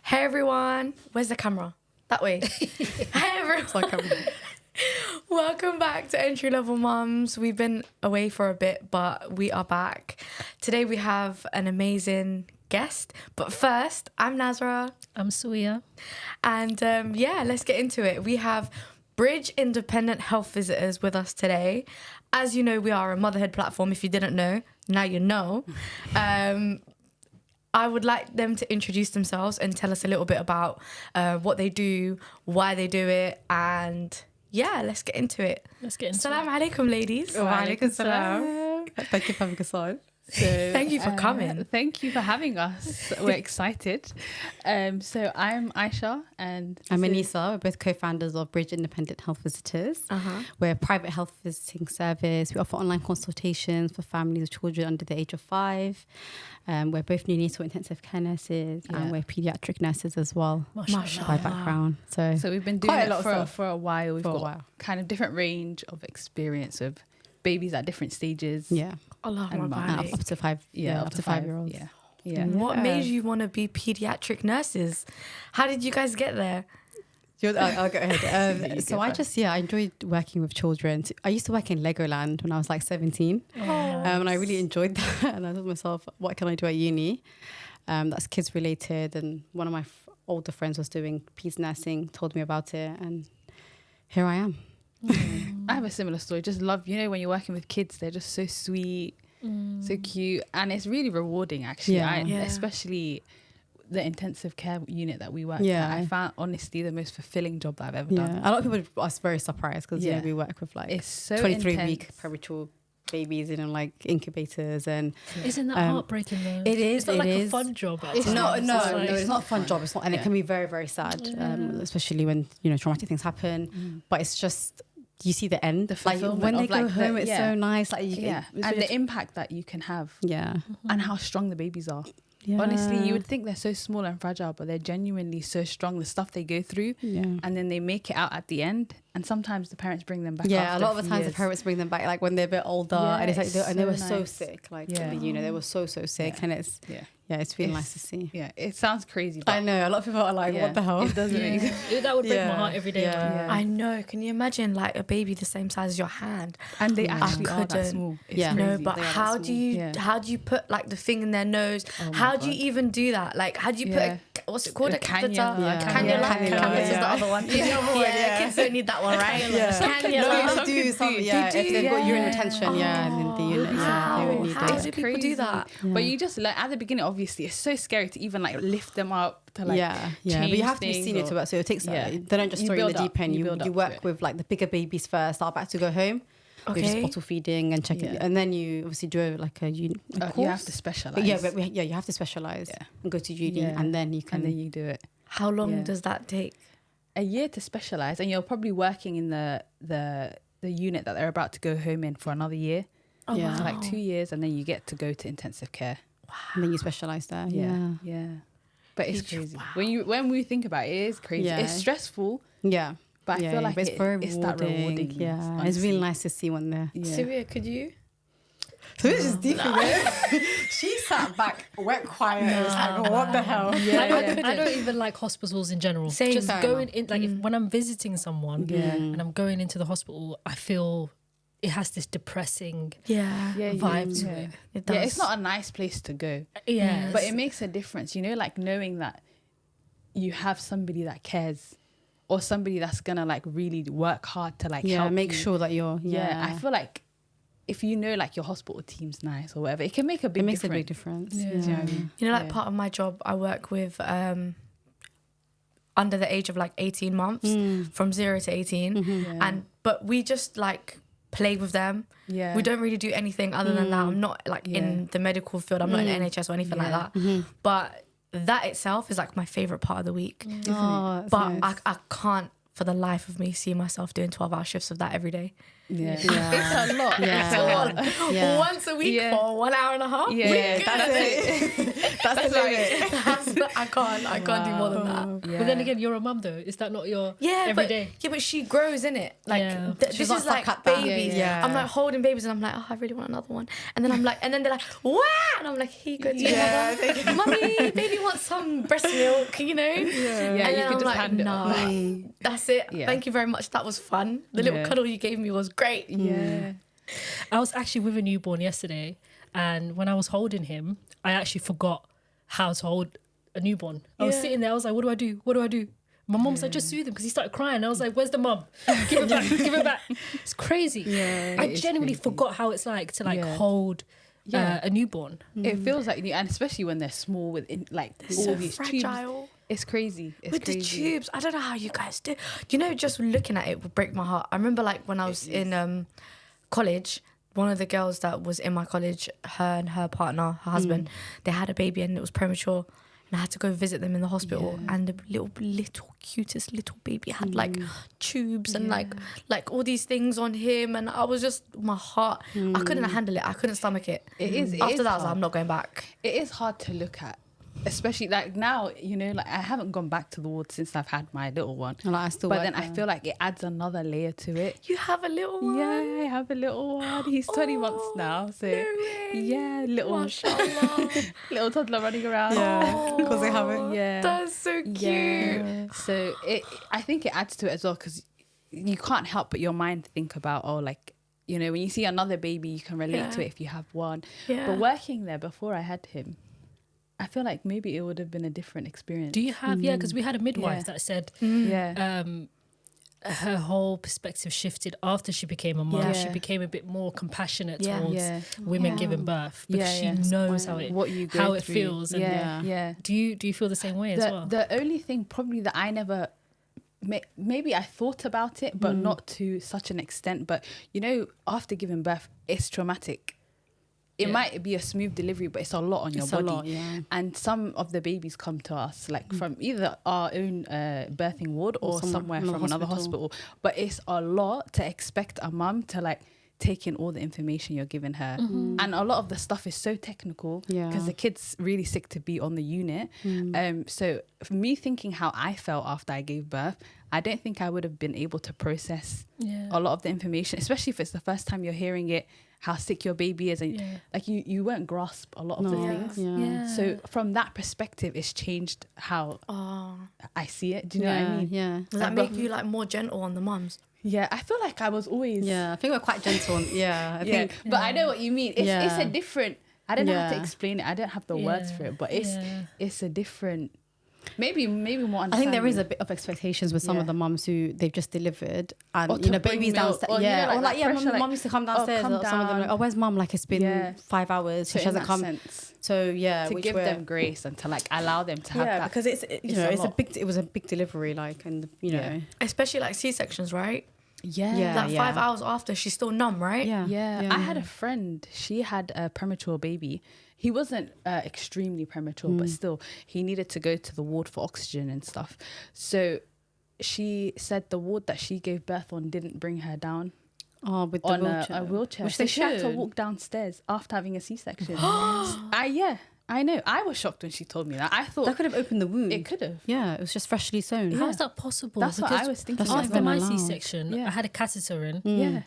Hey everyone, where's the camera? That way. Hey everyone. Welcome back to Entry Level Mums. We've been away for a bit, but we are back. Today we have an amazing guest. But first, I'm Nazra. I'm Suya. And let's get into it. We have Bridge Independent Health Visitors with us today. As you know, we are a motherhood platform. If you didn't know, now you know. I would like them to introduce themselves and tell us a little bit about what they do, why they do it, and let's get into it. Assalamu alaikum, ladies. Wa alaikum salam. Thank you for having us on. So, thank you for coming. Thank you for having us. We're excited. So I'm Aisha and I'm Anisa. We're both co-founders of Bridge Independent Health Visitors. We're a private health visiting service. We offer online consultations for families with children under the age of 5. We're both neonatal intensive care nurses and we're pediatric nurses as well. Mashallah. By background. So we've been doing it for a while. We've got kind of different range of experience of babies at different stages. Yeah. Allah up to 5. Up to 5-year-olds. Yeah. What made you want to be pediatric nurses? How did you guys get there? I'll go ahead. So I enjoyed working with children. I used to work in Legoland when I was like 17. And I really enjoyed that. And I thought to myself, what can I do at uni? That's kids related. And one of my older friends was doing peds nursing, told me about it. And here I am. I have a similar story. Just love, when you're working with kids, they're just so sweet, so cute. And it's really rewarding, actually. Especially the intensive care unit that we work at. I found, honestly, the most fulfilling job that I've ever done. A lot of people are very surprised because we work with it's so 23-week premature babies in like incubators. And isn't that heartbreaking though? It is. It's not like a fun job. It's not a fun job. It's not, and it can be very, very sad, especially when traumatic things happen. But it's just, you see the end. The fulfillment when they go home, it's so nice. And the impact that you can have. Yeah. And how strong the babies are. Yeah. Honestly, you would think they're so small and fragile, but they're genuinely so strong. The stuff they go through, and then they make it out at the end. And sometimes the parents bring them back. Yeah, a lot of the times the parents bring them back, like when they're a bit older, and it's like they were so sick, like in the unit, they were so sick, and it's it's really nice to see. Yeah, it sounds crazy. But I know a lot of people are like, what the hell? It doesn't make sense. That would break my heart every day. Yeah. I know. Can you imagine like a baby the same size as your hand? And they actually are that small. It's no, but how do you put like the thing in their nose? How do you even do that? Like, how do you put what's it called? A catheter? Cannula is the other one. Kids don't need that one, right? Cannula. Do something. If they've got urine retention, in the unit, they would need How do people do that? But you just like at the beginning, obviously, it's so scary to even like lift them up to like but you have to be senior to work, so it takes they don't just throw you in the deep end. You work with like the bigger babies first, are about to go home. You're just bottle feeding and checking, and then you obviously do like a course. You have to specialize. You have to specialize and go to uni, and then you do it. How long does that take? A year to specialize, and you're probably working in the unit that they're about to go home in for another year. So like 2 years, and then you get to go to intensive care. Wow. And then you specialize there. Yeah. But it's crazy. When we think about it, it is crazy. It's stressful. Yeah. But I feel like it's very it's that rewarding. Yeah. Honestly. It's really nice to see when they're... Syria, could you? So this is deep. She sat back, went quiet, and was like, what the hell? I don't even like hospitals in general. Just going in, like when I'm visiting someone and I'm going into the hospital, I feel it has this depressing vibe to it. It does. Yeah, it's not a nice place to go. Yeah. But it makes a difference, like knowing that you have somebody that cares or somebody that's going to like really work hard to like help make you. sure that you're... I feel like if like your hospital team's nice or whatever, it can make a big difference. It makes a big difference. Yeah. Do you know what I mean? Part of my job, I work with under the age of like 18 months, from 0 to 18. But we just like play with them. We don't really do anything other than that. I'm not like in the medical field. I'm not in the NHS or anything like that. But that itself is like my favourite part of the week. But nice. I can't for the life of me see myself doing 12-hour shifts of that every day. Yeah. Yeah. It's a lot. Yeah. It's a lot. Yeah. Once a week for 1 hour and a half. Yeah, that's it. That's the limit. I can't do more than that. Yeah. But then again, you're a mum though. Is that not your every day? But she grows in it. Like this is like babies. I'm like holding babies and I'm like, oh, I really want another one. And then I'm like, and then they're like, wow, and I'm like, here you go to your mother. Mummy, baby wants some breast milk, you know? And then I'm like, no, that's it. Thank you very much. That was fun. The little cuddle you gave me was great. Yeah. I was actually with a newborn yesterday, and when I was holding him, I actually forgot how to hold a newborn. I was sitting there, I was like, what do I do? What do I do? My mum said, just soothe him, because he started crying. I was like, where's the mum? Give it back, give it back. It's crazy. Yeah, I genuinely forgot how it's like to hold a newborn. It feels like, and especially when they're small with all these fragile. Tubes. It's crazy. It's with crazy. The tubes. I don't know how you guys do. You know, just looking at it would break my heart. I remember like when I was in college, one of the girls that was in my college, her and her partner, her husband, they had a baby and it was premature. And I had to go visit them in the hospital, and the little cutest little baby had like tubes and like all these things on him, and I was just, my heart, I couldn't handle it. I couldn't stomach it. After that, I was like, I'm not going back. It is hard to look at, especially like now. You know, like I haven't gone back to the ward since I've had my little one. I feel like it adds another layer to it. You have a little one? Yeah, I have a little one. He's 20 months now, so little little toddler running around. Yeah, because they have it. Yeah, that's so cute. Yeah. So I think it adds to it as well, because you can't help but your mind think about, when you see another baby, you can relate to it if you have one. Yeah. But working there before I had him, I feel like maybe it would have been a different experience. Do you have, because we had a midwife that said her whole perspective shifted after she became a mum. Yeah. She became a bit more compassionate towards women giving birth, because she knows how it feels. And Do you feel the same way as well? The only thing probably that I never... Maybe I thought about it, but not to such an extent. But, after giving birth, it's traumatic. It might be a smooth delivery, but it's a lot on your body. And some of the babies come to us from either our own birthing ward or somewhere from another hospital. But it's a lot to expect a mum to take in all the information you're giving her. And a lot of the stuff is so technical because the kid's really sick to be on the unit. So for me, thinking how I felt after I gave birth, I don't think I would have been able to process a lot of the information, especially if it's the first time you're hearing it, how sick your baby is, and you won't grasp a lot of the things. So from that perspective, it's changed how I see it. Do you know what I mean? Yeah. Does that make you more gentle on the mums? Yeah, I feel like I was always... Yeah, I think we're quite gentle. I think. But I know what you mean. It's a different... I don't know how to explain it. I don't have the words for it, but it's a different... Maybe more understanding. I think there is a bit of expectations with some of the mums who they've just delivered, and babies downstairs. Mum used to come downstairs. Some of them where's mum? It's been 5 hours. So she hasn't come. Sense, so to give them grace and to allow them to have that, because it was a big delivery, especially C-sections, right? 5 hours after, she's still numb, right? Yeah. I had a friend, she had a premature baby. He wasn't extremely premature, but still, he needed to go to the ward for oxygen and stuff. So she said the ward that she gave birth on didn't bring her down. Oh, with the a wheelchair. Which so she had to walk downstairs after having a C-section. I know. I was shocked when she told me that. I thought... That could have opened the wound. It could have. Yeah, it was just freshly sewn. How is that possible? That's what I was thinking. After my C-section, I had a catheter in,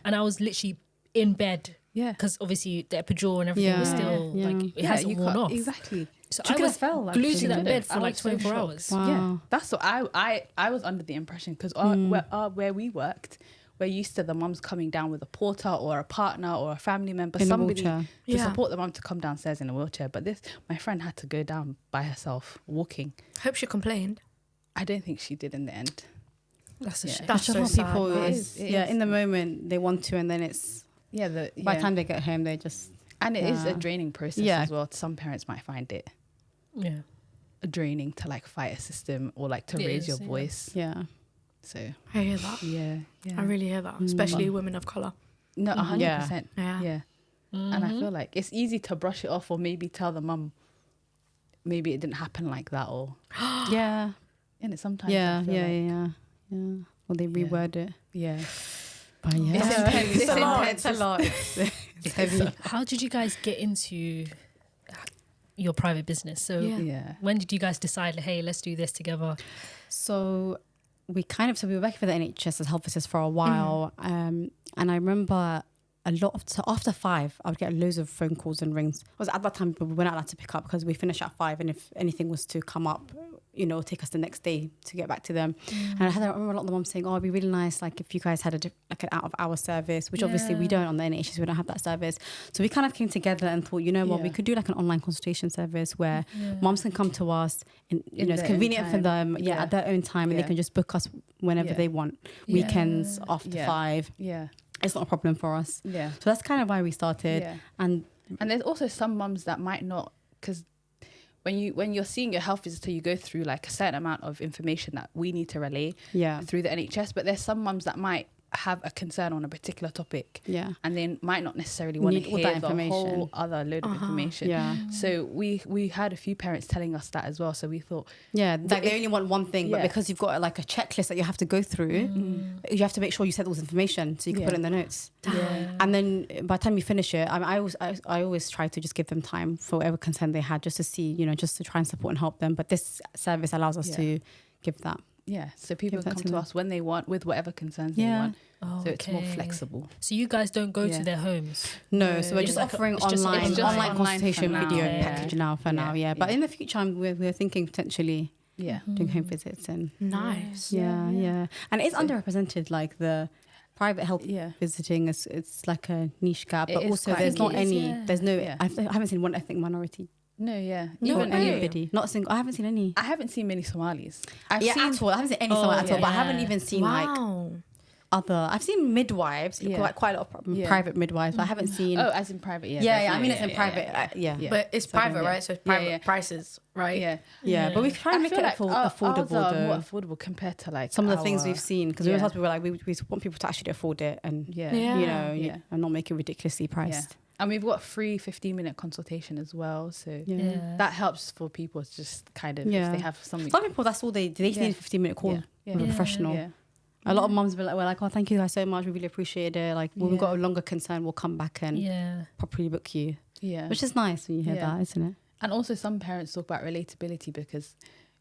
and I was literally in bed. Yeah. Because obviously the epidural and everything was still, it hasn't worn off. Exactly. So I was glued to that bed for 24 hours. Wow. Yeah. That's what I was under the impression, because where we worked, we're used to the mums coming down with a porter or a partner or a family member, somebody to support the mum to come downstairs in a wheelchair. But my friend had to go down by herself, walking. Hope she complained. I don't think she did in the end. That's a shame. That's so sad. People in the moment they want to, and then it's by the time they get home they just... And it is a draining process as well. Some parents might find it draining to fight a system or to raise your voice. Yeah. So I hear that. Yeah. I really hear that, especially women of colour. No, 100%. Yeah. And I feel like it's easy to brush it off, or maybe tell the mum maybe it didn't happen like that, or and it sometimes Or they reword it. Yeah. But yeah, It's intense. it's a lot. intense. It's a lot. It's heavy. How did you guys get into your private business? So Yeah. when did you guys decide, like, hey, let's do this together? So we were working for the NHS as health visitors for a while. And I remember so after 5, I would get loads of phone calls and rings. It was at that time we weren't allowed to pick up because we finished at 5, and if anything was to come up, take us the next day to get back to them. And I remember a lot of the moms saying, it'd be really nice, like, if you guys had an out of hour service, which obviously we don't on the NHS, we don't have that service. So we kind of came together and thought, we could do like an online consultation service where moms can come to us, it's convenient for them, at their own time, and they can just book us whenever they want, weekends after 5. Yeah. It's not a problem for us. Yeah. So that's kind of why we started. Yeah. And there's also some mums that might not, because when you're seeing your health visitor, you go through like a certain amount of information that we need to relay through the NHS. But there's some mums that might have a concern on a particular topic, and they might not necessarily want to hear the whole other load of information. So we had a few parents telling us that as well. So we thought, like they only want one thing, but because you've got like a checklist that you have to go through, you have to make sure you set all this information so you can put it in the notes. And then by the time you finish it, I always try to just give them time for whatever concern they had, just to see, just to try and support and help them. But this service allows us to give that. Yeah, so people come to us when they want, with whatever concerns they want. Oh, so it's more flexible. So you guys don't go to their homes? No, so we're just offering online consultation video package now. But in the future, we're thinking potentially doing home visits and nice. Yeah. And it's underrepresented, like the private health visiting it's like a niche gap, but also there's not any. There's no. I haven't seen one ethnic minority. No, even anybody. Not a single. I haven't seen any. I haven't seen many Somalis. At all. I haven't seen any Somalis at all. But I haven't even seen I've seen midwives, quite a lot of private midwives. But I haven't seen. Oh, as in private, I mean, it's in private. But it's private, right? So it's private prices, right? Yeah. But we try and make it affordable, though. More affordable compared to like some of the things we've seen, because we always were like, we want people to actually afford it, and and not make it ridiculously priced. And we've got free 15-minute consultation as well. So that helps for people to just kind of, if they have something. Some people, that's all they just need a 15-minute call with a professional. Yeah. A lot of mums were like, oh, thank you guys so much. We really appreciate it. Like, when we've got a longer concern, we'll come back and properly book you. Yeah. Which is nice when you hear that, isn't it? And also some parents talk about relatability because,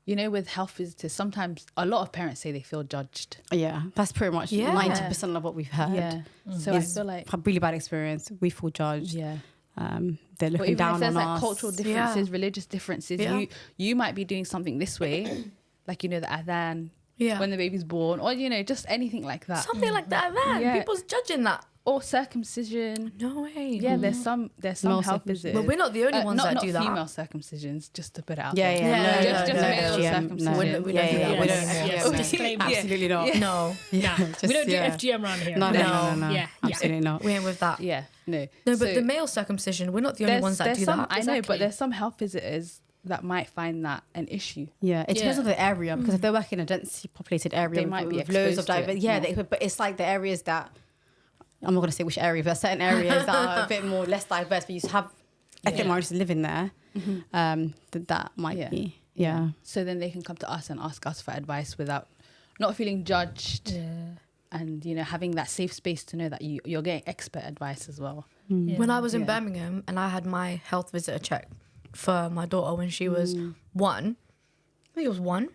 with health visitors, sometimes a lot of parents say they feel judged. Yeah, that's pretty much 90% of what we've heard. Yeah. So I feel like a really bad experience. We feel judged. Yeah. They're looking down on us. There's like cultural differences, religious differences. Yeah. You might be doing something this way, like the adhan when the baby's born, or just anything like that. Something like that. People's judging that. Or circumcision. No way. Yeah, there's some health visitors. But we're not the only ones that do that. Not female circumcisions, just to put it out there. Yeah. Just male circumcision. We don't do that. We don't. Absolutely not. No. We don't do FGM around here. No. Yeah, absolutely not. We ain't with that. Yeah, no. No, but the male circumcision, we're not the only ones that do that. I know, but there's some health visitors that might find that an issue. Yeah, it depends on the area, because if they're working in a densely populated area, they might be with loads of diversity. But it's like the areas that, I'm not going to say which area, but certain areas that are a bit more less diverse, but you have ethnic minorities living there, that might be. Yeah. So then they can come to us and ask us for advice without not feeling judged. Yeah. And, having that safe space to know that you're getting expert advice as well. Yeah. When I was in Birmingham and I had my health visitor check for my daughter when she was 1, I think it was 1.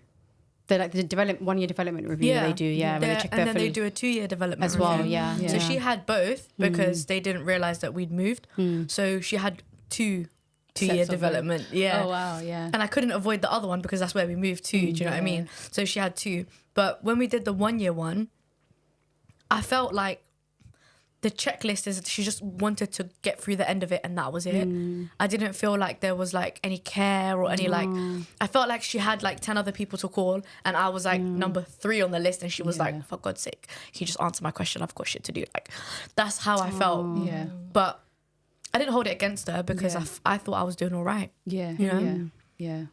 They're like the 1 year development review they do, when they check and then they do a 2-year development as well, review. So she had both because they didn't realise that we'd moved. So she had two-year development. Oh, wow, yeah. And I couldn't avoid the other one because that's where we moved to, do you know what I mean? So she had 2. But when we did the 1-year one, I felt like the checklist is she just wanted to get through the end of it and that was it. I didn't feel like there was like any care or any I felt like she had like 10 other people to call and I was like number 3 on the list and she was like, for God's sake, can you just answer my question? I've got shit to do. Like, that's how I felt. Yeah. But I didn't hold it against her because I thought I was doing all right. Yeah. Yeah.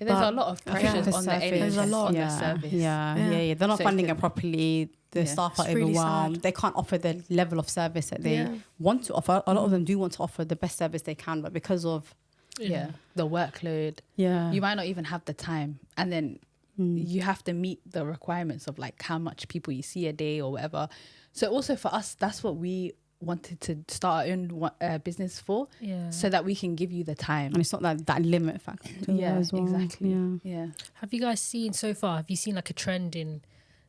There's a lot of pressures on the NHS. There's a lot on the service. Yeah. They're not funding it properly. The staff are overwhelmed. Really, they can't offer the level of service that they want to offer. A lot of them do want to offer the best service they can, but because of the workload, you might not even have the time. And then you have to meet the requirements of like how much people you see a day or whatever. So also for us, that's what we wanted to start our own business for, so that we can give you the time. And it's not that limit factor. As well. Exactly. Yeah. Have you guys seen so far, have you seen like a trend in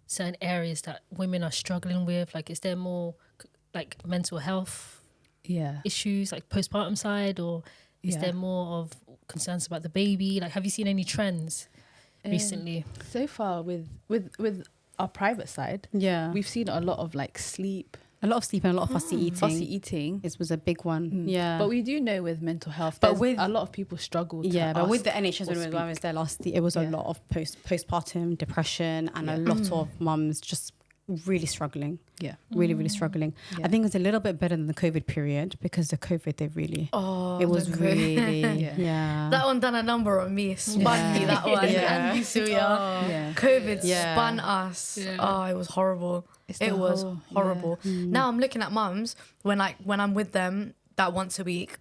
certain areas that women are struggling with? Like, is there more like mental health issues, like postpartum side, or is there more of concerns about the baby? Like, have you seen any trends recently? So far with our private side, we've seen a lot of like sleep. A lot of sleep and a lot of fussy eating. Fussy eating. This was a big one. Yeah. But we do know with mental health, but with a lot of people struggle to but with the NHS when I was there last, it was a lot of postpartum depression and a lot of mums just really struggling. Really struggling. I think it was a little bit better than the COVID period, because the COVID, they really it was really that one done a number on me, spun me, that one. And COVID spun us. It was horrible. It was horrible. Now I'm looking at mums when I'm with them that once a week,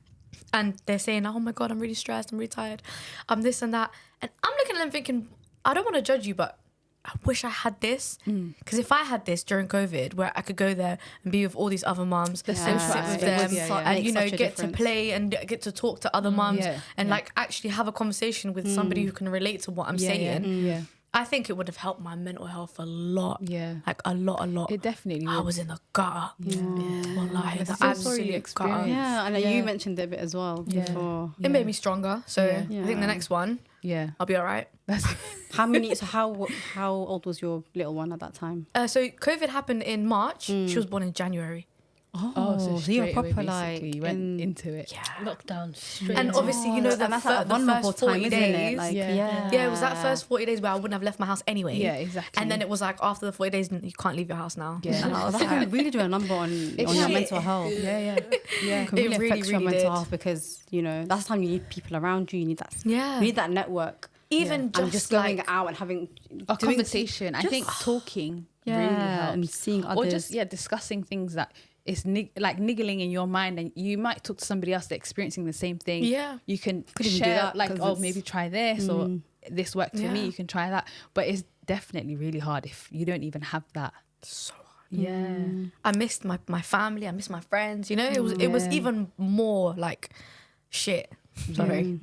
and they're saying, oh my God, I'm really stressed, I'm really tired, I'm this and that, and I'm looking at them thinking, I don't want to judge you, but I wish I had this, because if I had this during COVID, where I could go there and be with all these other mums and sit with them and get to play and get to talk to other mums and like actually have a conversation with somebody who can relate to what I'm saying. I think it would have helped my mental health a lot. Like a lot. It definitely would. I was in the gutter. Wallahi, the absolute gutter. Yeah, and you mentioned it a bit as well before. It made me stronger. So I think the next one, I'll be all right. How old was your little one at that time? So COVID happened in March. She was born in January. So you were proper you went into it. Lockdown straight. And obviously, you know, the first 40 days. Like, it was that first 40 days where I wouldn't have left my house anyway. Yeah, exactly. And then it was like after the 40 days, you can't leave your house now. And I was like, really do a number on your mental health. It really affects your mental health, because you know that's the time you need people around you. You need that. You need that network. Even just going out and having a conversation. I think talking really helps, and seeing others, or just discussing things that is like niggling in your mind, and you might talk to somebody else that's experiencing the same thing. You can share that, like, oh, maybe try this, or this worked for me, you can try that. But it's definitely really hard if you don't even have that. So hard. I missed my family, I missed my friends, you know. It was even more like shit. Sorry.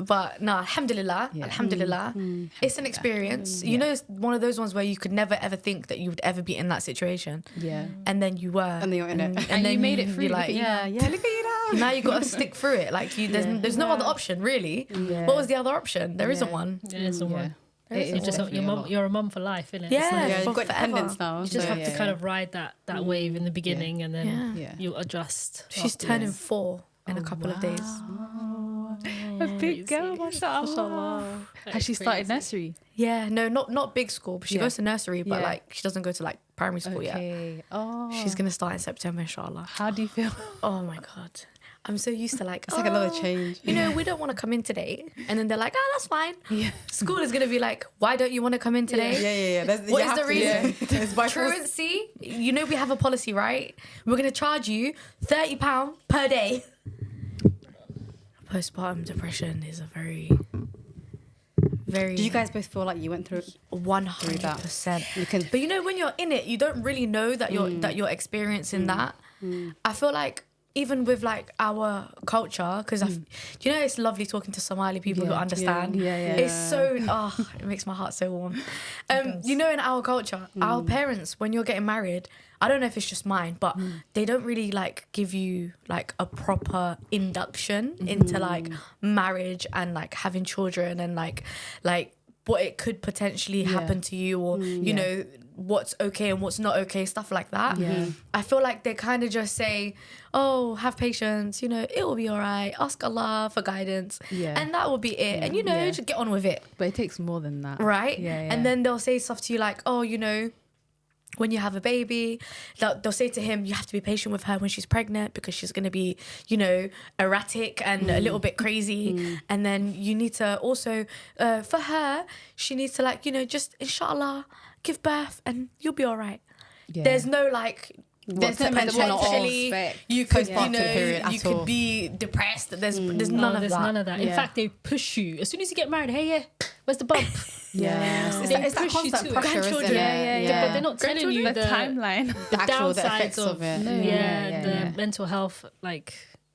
But no, alhamdulillah. It's an experience. You know, it's one of those ones where you could never ever think that you would ever be in that situation. And then you were. And then you're in it. And then you made it through. Like, look at you now. Now you got to stick through it. Like there's no other option really. What was the other option? There isn't one. There isn't one. It's just you're a mum for life, isn't it? You've got dependence now. You just have to kind of ride that wave in the beginning, and then you adjust. She's turning 4 in a couple of days. A big girl, mashallah. Has she started nursery? Yeah, no, not big school, but she goes to nursery, but like she doesn't go to like primary school yet. She's gonna start in September, inshallah. How do you feel? Oh my God, I'm so used to like, it's like another change. You know, we don't want to come in today, and then they're like, that's fine. School is gonna be like, why don't you want to come in today? What is the reason? Truancy. You know, we have a policy, right? We're gonna charge you £30 per day. Postpartum depression is a very. Did you guys both feel like you went through 100%? But you know, when you're in it, you don't really know that you're experiencing that. I feel like even with like our culture, because you know, it's lovely talking to Somali people who understand. It's so it makes my heart so warm. You know, in our culture, our parents, when you're getting married, I don't know if it's just mine, but they don't really like give you like a proper induction into like marriage and like having children and like what it could potentially happen to you, or you know, what's okay and what's not okay, stuff like that. I feel like they kind of just say, oh, have patience, you know, it will be all right, ask Allah for guidance, and that will be it, and you know, just get on with it. But it takes more than that, right? And then they'll say stuff to you like, oh, you know, when you have a baby, they'll say to him, you have to be patient with her when she's pregnant, because she's going to be, you know, erratic and a little bit crazy. And then you need to also, for her, she needs to like, you know, just inshallah, give birth and you'll be all right. There's no like, there's potentially you could, you know, you could be depressed. There's none of that. In fact, they push you as soon as you get married. Hey, where's the bump? Yeah. They It's that push you constant to it. pressure, isn't it? Yeah. But they're not telling you the timeline. the actual downsides effects of it. No, the mental health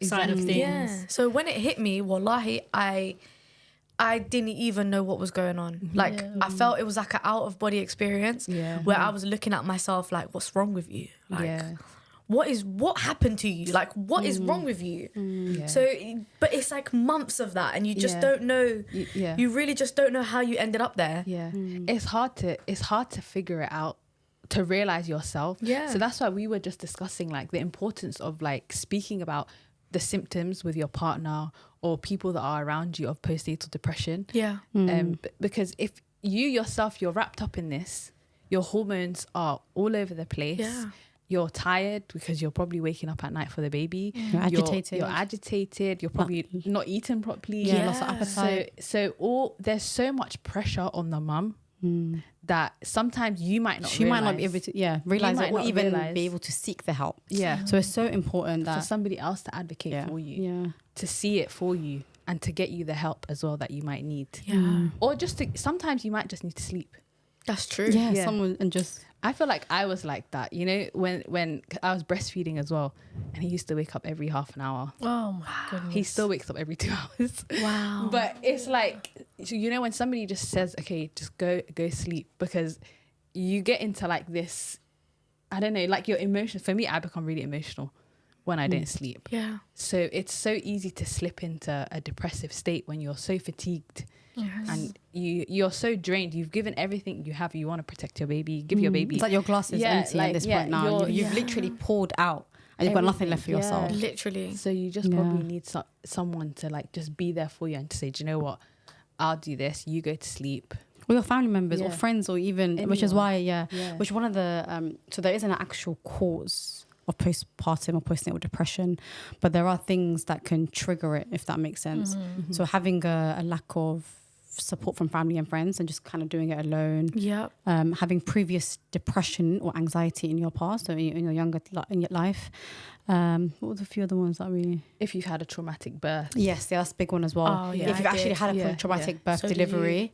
side of things. Yeah. So when it hit me, wallahi, I didn't even know what was going on. Like I felt it was like an out of body experience where I was looking at myself like, what's wrong with you? Like what happened to you? Like what is wrong with you? So but it's like months of that and you just don't know. You really just don't know how you ended up there. It's hard to figure it out, to realize yourself. So that's why we were just discussing like the importance of like speaking about the symptoms with your partner or people that are around you of postnatal depression. Because if you yourself, you're wrapped up in this, your hormones are all over the place. You're tired because you're probably waking up at night for the baby. You're agitated. You're agitated. You're probably not eating properly. Lots of appetite. So there's so much pressure on the mum that sometimes you might not. She might not be able to realize it or even be able to seek the help. So it's so important that for somebody else to advocate for you, to see it for you, and to get you the help as well that you might need. Or just sometimes you might just need to sleep. That's true. Someone and just. I feel like I was like that, you know, when I was breastfeeding as well, and he used to wake up every half an hour. Oh my goodness. He still wakes up every 2 hours. Wow. But it's like, you know, when somebody just says, okay, just go sleep, because you get into like this, I don't know, like your emotions. For me, I become really emotional when I don't sleep. So it's so easy to slip into a depressive state when you're so fatigued. And you're so drained. You've given everything you have. You want to protect your baby. Give your baby. It's like your glass is empty at this point now. You've literally poured out and you've got nothing left for yourself. Literally. So you just probably need someone to like just be there for you and to say, do you know what? I'll do this. You go to sleep. Or your family members or friends or even, anyone. Which is why, which one of the, so there isn't an actual cause of postpartum or postnatal depression, but there are things that can trigger it, if that makes sense. So having a lack of support from family and friends and just kind of doing it alone. Having previous depression or anxiety in your past or in your younger in your life. What were the few other ones that we? If you've had a traumatic birth. Yes, that's a big one as well. If you've actually had a traumatic birth delivery.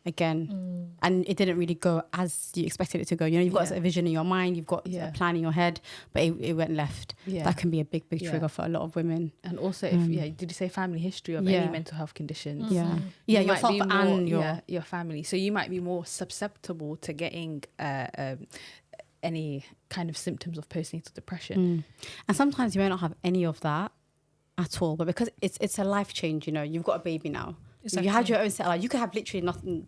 Again, and it didn't really go as you expected it to go. You know, you've got a vision in your mind, you've got a plan in your head, but it went left. That can be a big trigger for a lot of women. And also, if did you say family history of any mental health conditions? Yourself and your family. So you might be more susceptible to getting any kind of symptoms of postnatal depression. And sometimes you may not have any of that at all, but because it's a life change. You know, you've got a baby now. Exactly. You had your own set life. You could have literally nothing,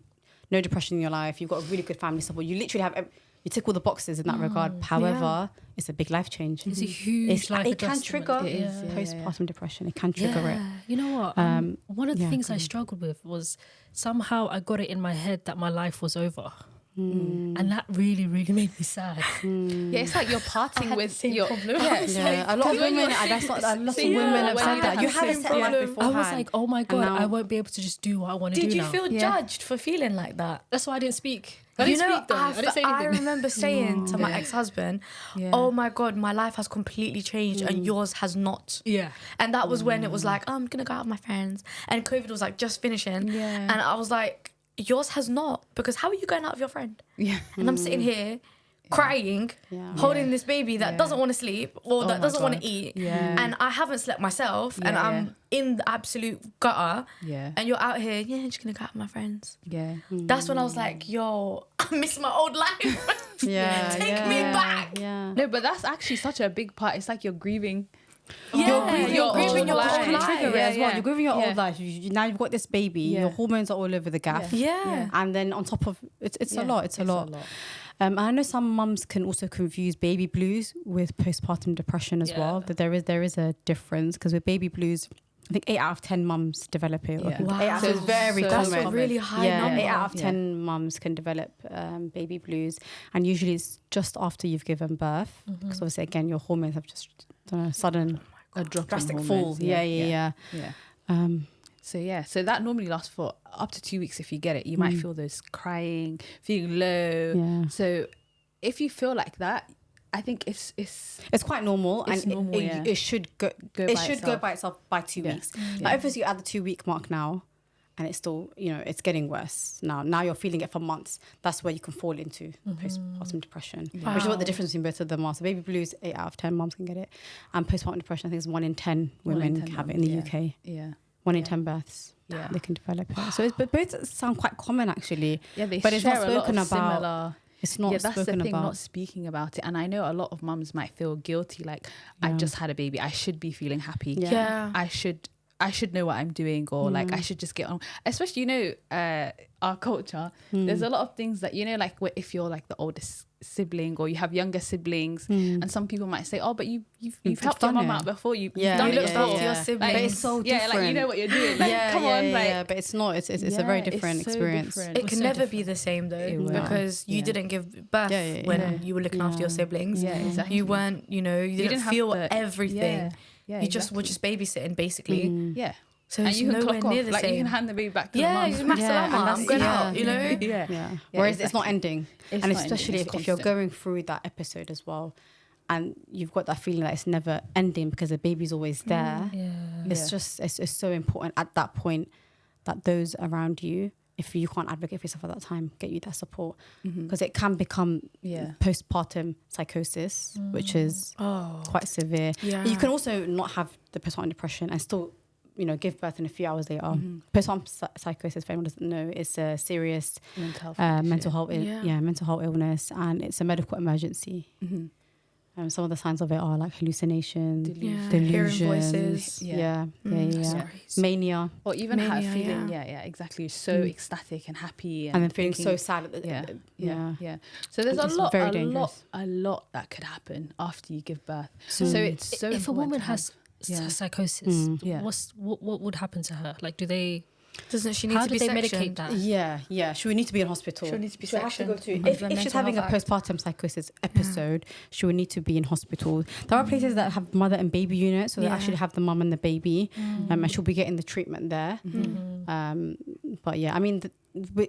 no depression in your life. You've got a really good family support. You literally have, you tick all the boxes in that regard. However, it's a big life change. It's a huge life It can trigger postpartum depression. It can trigger it. You know what? One of the things I struggled with was somehow I got it in my head that my life was over. And that really, really made me sad. It's like you're parting with your problem. A lot of women, lots of women have said that. You had a set life beforehand. I was like, oh my God, I won't be able to just do what I want to do now. Did you feel judged for feeling like that? That's why I didn't speak. I didn't say anything. I remember saying to my ex-husband, oh my God, my life has completely changed and yours has not. And that was when it was like, oh, I'm going to go out with my friends. And COVID was like just finishing. And I was like, yours has not, because how are you going out with your friend? And I'm sitting here crying, holding this baby that doesn't want to sleep or that doesn't want to eat, and I haven't slept myself, and I'm in the absolute gutter, and you're out here, I'm just gonna go out with my friends. That's when I was like, yo, I miss my old life. Take me back. No, but that's actually such a big part. It's like you're grieving. You're grieving your old life. You're grieving your old life. Now you've got this baby. Your hormones are all over the gaff. And then on top of it's a lot. It's a lot. I know some mums can also confuse baby blues with postpartum depression as well. That there is a difference, because with baby blues, I think 8 out of 10 mums develop it. Wow. So it's very common. That's a really high number. 8 out of 10 mums can develop baby blues, and usually it's just after you've given birth, because obviously again your hormones have just sudden drastic fall. So that normally lasts for up to 2 weeks if you get it. You might feel those crying, feeling low. So if you feel like that, I think it's quite normal, it's and normal, it should go by itself by 2 weeks. Like obviously you're at the 2 week mark now, and it's still, it's getting worse now you're feeling it for months, that's where you can fall into postpartum depression. Wow. Which is what the difference between both of them are. So baby blues, 8 out of 10 moms can get it, and postpartum depression, I think, is 1 in 10 women have it in the UK. 1 in 10 births, they can develop it. So but both sound quite common, actually. But it's not spoken about. Similar. It's not that's spoken the thing, about. not speaking about it. And I know a lot of mums might feel guilty, like, I just had a baby, I should be feeling happy. I should know what I'm doing, or like I should just get on. Especially, our culture, there's a lot of things that, like if you're like the oldest sibling or you have younger siblings, and some people might say, oh, but you've helped your mum out before, you've done it looked after your siblings. siblings. But it's so different. like you know what you're doing. Like, come on, like. But it's not. It's a very different experience. It can never be the same though, because you didn't give birth when you were looking after your siblings. Yeah, exactly. You weren't, you didn't feel everything. Yeah, you just were just babysitting, basically. Yeah. So And it's you can nowhere clock near off. the Like, same. you can hand the baby back to the mum. You just I'm going out, Whereas exactly. it's not ending. It's And not especially ending, it's if you're constant. going through that episode as well, and you've got that feeling that it's never ending because the baby's always there. It's just, it's so important at that point that those around you, if you can't advocate for yourself at that time, get you that support, because it can become postpartum psychosis, which is quite severe. You can also not have the postpartum depression and still, give birth in a few hours later. Postpartum psychosis, if anyone doesn't know, is a serious mental health illness, and it's a medical emergency. Some of the signs of it are like hallucinations, delusions, hearing voices, mania, or even feeling exactly, so ecstatic and happy, and then feeling so sad. So there's It's a lot that could happen after you give birth. So it's so if a woman has psychosis, Yeah. what would happen to her? Like, do they? Doesn't she need How to do be they sectioned? medicate that? Yeah. She would need to be in hospital. She would need to be She'll have to go sectioned to, of the if she's mental having a health act. postpartum psychosis episode, she would need to be in hospital. There are places that have mother and baby units, so they actually have the mum and the baby, and she'll be getting the treatment there. But yeah, I mean,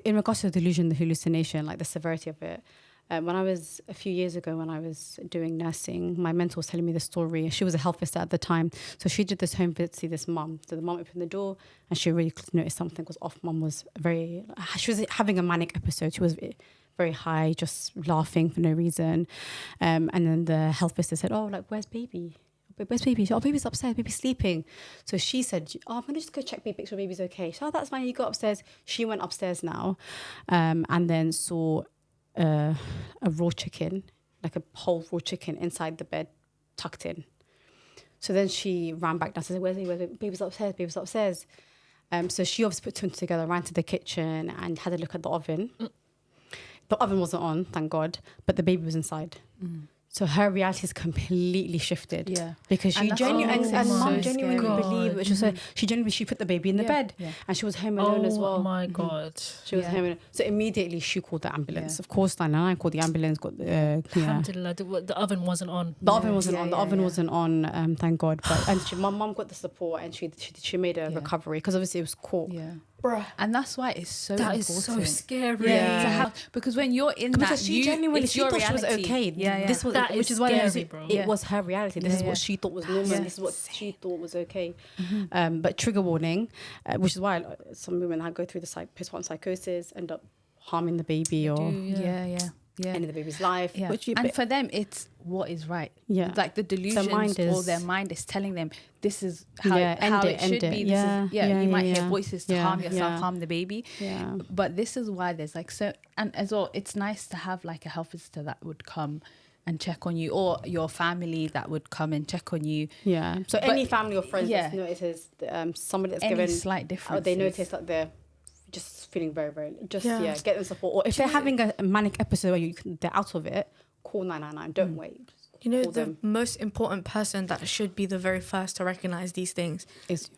in regards to the delusion, the hallucination, like the severity of it, when I was a few years ago, when I was doing nursing, my mentor was telling me the story. She was a health visitor at the time, so she did this home visit to see this mum. So the mum opened the door, and she really noticed something was off. Mum was she was having a manic episode. She was very high, just laughing for no reason. And then the health visitor said, "Oh, like, where's baby? Where's baby?" She said, "Oh, baby's upstairs. Baby's sleeping." So she said, "Oh, I'm gonna just go check baby, make sure baby's okay." So, "Oh, that's fine. You go upstairs." She went upstairs now, and then saw a raw chicken, like a whole raw chicken inside the bed, tucked in. So then she ran back downstairs. Where's baby's upstairs? Baby's upstairs. So she obviously put two and two together, ran to the kitchen and had a look at the oven. The oven wasn't on, thank God, but the baby was inside. So her reality has completely shifted. Yeah. Because she And genuinely, that's and so mum genuinely scary. believed, which was she put the baby in the bed. Yeah. And she was home alone as well. Oh my God. She was home alone. So immediately she called the ambulance. Of course, 999 called the ambulance, got the, Alhamdulillah, the oven wasn't on. The oven wasn't on. The oven wasn't on, thank God. But my mum got the support, and she made a recovery, because obviously it was caught. Yeah. Bruh. And that's why it's so That important. is so scary. To have, because when you're in Because that, she genuinely, it's she your thought reality. she was okay. This was, That which is is why scary, bro. it was her reality. This is what she thought was normal. This is what she thought was okay. But trigger warning, which is why some women that go through the postpartum psychosis end up harming the baby or ending the baby's life. Yeah. And for them, it's what is right. Yeah. Like the delusions or their mind is telling them this is how it should be. You might hear voices to harm yourself, harm the baby. Yeah. But this is why there's like so, and as well, it's nice to have like a health visitor that would come and check on you, or your family that would come and check on you. Yeah. So any family or friends that notices somebody that's any given slight difference, they notice that they're just feeling very, very, get them support. Or if they're having a manic episode where they're out of it, call 999. Don't wait. You know, the most important person that should be the very first to recognize these things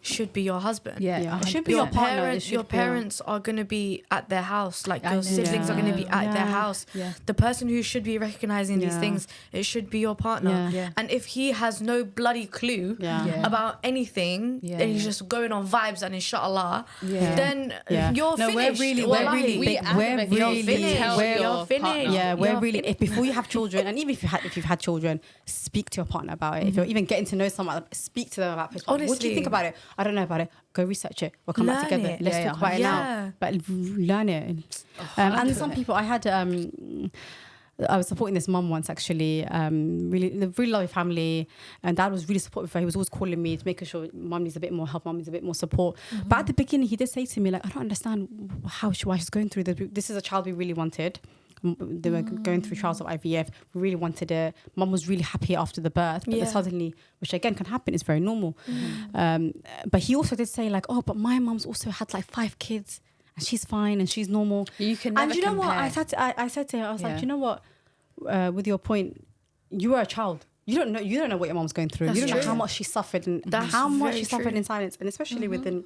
should be your husband. Yeah. It should be Your your partner. parents, your parents are going to be at their house. Like your siblings are going to be at their house. Yeah. The person who should be recognizing these things, it should be your partner. Yeah. And if he has no bloody clue about anything, and he's just going on vibes and inshallah, then you're finished. We're really You're finished. if before you have children, and even if you've had children, postpartum, speak to your partner about it. If you're even getting to know someone, speak to them about postpartum. What do Honestly. you think about it? I don't know about it. Go research it. We'll come back Learn together. it. Let's talk about it Yeah. now. But learn it. And some people, I was supporting this mum once actually, really lovely family, and dad was really supportive of her. He was always calling me to making sure mum needs a bit more help, mum needs a bit more support. But at the beginning, he did say to me, like, I don't understand why she's going through this. This is a child we really wanted. They were going through trials of IVF. We really wanted it. Mum was really happy after the birth, but then suddenly, which again can happen, it's very normal. But he also did say like, oh, but my mum's also had like 5 kids. And she's fine and she's normal. You can never and you know compare. what? I said to her, I was like, do you know what? With your point, you were a child. You don't know what your mom's going through. That's You don't know true. how much she suffered and That's how much very she suffered true. in silence, and especially within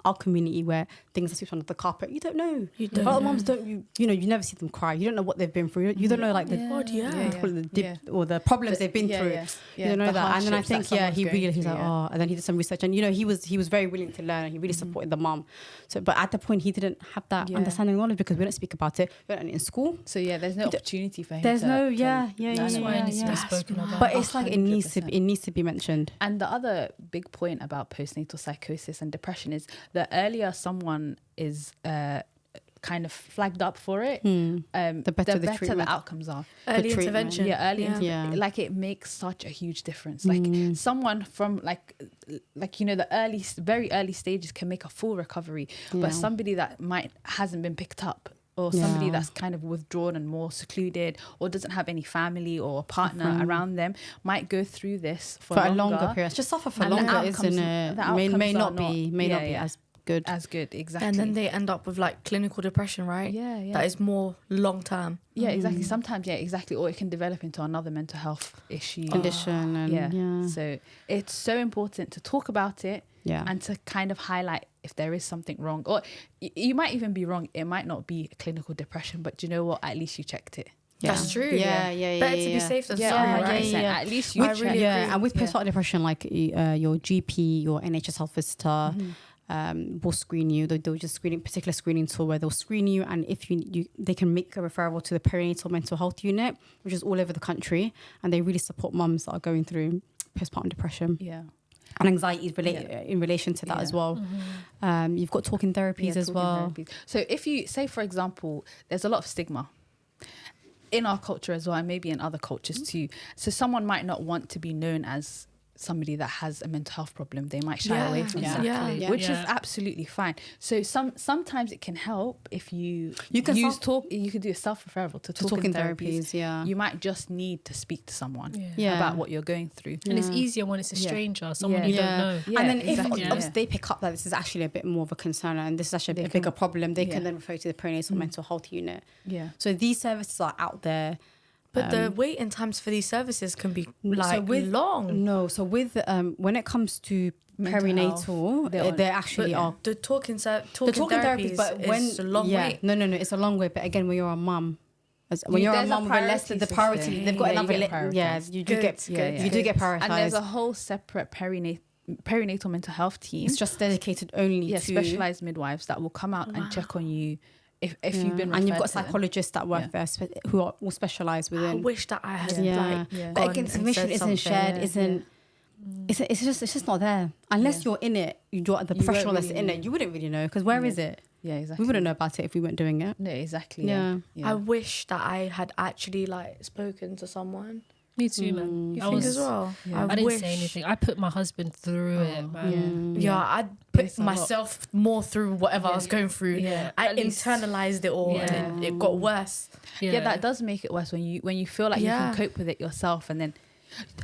our community where things are swept under the carpet. You don't know. You don't Other know. moms don't. You know, you never see them cry. You don't know what they've been through. You don't know like the God, yeah. or the problems they've been through. You don't know The that. And then I hardships think that he someone's really going he's like through, oh, and then he did some research, and you know he was very willing to learn, and he really supported the mom. So, but at the point he didn't have that understanding knowledge because we don't speak about it. We don't in school. So there's no opportunity for him. There's no learn. That's why it needs to be yeah. spoken about. But it's like it needs to 100%. be mentioned. And the other big point about postnatal psychosis and depression is the earlier someone is kind of flagged up for it, The better the the treatment. outcomes are. Early treatment. intervention. Yeah, Yeah. like it makes such a huge difference. Like someone from like the very early stages can make a full recovery, Yeah. but somebody that hasn't been picked up, or somebody Yeah. that's kind of withdrawn and more secluded, or doesn't have any family or partner around them, might go through this for a longer period. Just suffer for And the longer, outcomes- isn't it? the May outcomes not are be as good. as good. Exactly. And then they end up with like clinical depression, right? Yeah. That is more long term. Yeah, exactly. Sometimes, exactly. Or it can develop into another mental health issue. Condition and So it's so important to talk about it Yeah. and to kind of highlight if there is something wrong. Or you might even be wrong. It might not be clinical depression, but do you know what? At least you checked it. That's true. Yeah. Better to be safe than Yeah, sorry, right? 100%. At least you I checked. really agree. And with Yeah. postpartum depression, like your GP, your NHS health visitor will screen you. They'll just particular screening tool where they'll screen you, and if they can make a referral to the perinatal mental health unit, which is all over the country, and they really support mums that are going through postpartum depression. Yeah. And anxiety in relation to that as well. You've got talking therapies as talking well. therapies. So if you say, for example, there's a lot of stigma in our culture as well, and maybe in other cultures too. So someone might not want to be known as somebody that has a mental health problem. They might shy away from that, Exactly. which is absolutely fine. So sometimes it can help if you can you could do a self-referral to talking therapies. Yeah. You might just need to speak to someone Yeah. about what you're going through. And it's easier when it's a stranger, someone you don't know. Yeah, and then exactly. if obviously they pick up that this is actually a bit more of a concern and this is actually a bigger problem, they can then refer to the perinatal mental health unit. Yeah. So these services are out there. But the waiting times for these services can be long. No, so with when it comes to Mental perinatal, health, they actually are. The talking The talking therapies, but when is a long wait. No, it's a long wait. But again, when you're a mum, when you're a there's a mum with less priority the priority, system. they've got Yeah, you another. get prioritised. You do Good, get good, you do get prioritized. And there's a whole separate perinatal mental health team. It's just dedicated only to specialized midwives that will come out and check on you if you've been referred and you've got to them. psychologists that work there who are all specialized I within. wish that I had But gone again, and information said isn't shared. something. It's just not there unless you're in it. You're the professional that's really in it. You wouldn't really know because where is it? Yeah, exactly. We wouldn't know about it if we weren't doing it. No, exactly. Yeah. I wish that I had actually spoken to someone. Me too, man. You I think was as well? Yeah. I didn't wish. say anything. I put my husband through it, man. Yeah, I'd put It's a lot. myself more through whatever I was going through. Yeah. I At least- internalized it all, and then it got worse. Yeah, that does make it worse when you feel like you Yeah. can cope with it yourself, and then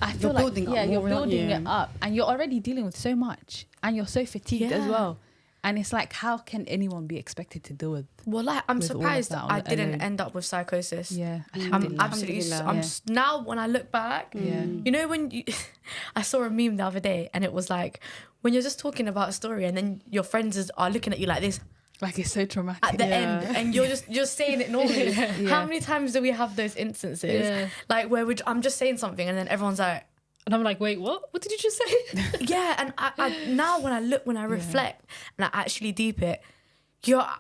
I feel You're like building up you're more, aren't building you? it up, and you're already dealing with so much, and you're so fatigued as Yeah. well. And it's like, how can anyone be expected to deal with? Well, I'm With all of surprised that I didn't alone. end up with psychosis. Yeah, I'm alhamdulillah. absolutely. Alhamdulillah. Now when I look back, Yeah. you know when I saw a meme the other day, and it was like when you're just talking about a story, and then your friends are looking at you like this Like it's so traumatic. at the end, and you're just saying it normally. How many times do we have those instances? Yeah. Like where I'm just saying something, and then everyone's like, And I'm like, wait, what? What did you just say? yeah. And I now when I reflect and I actually deep it,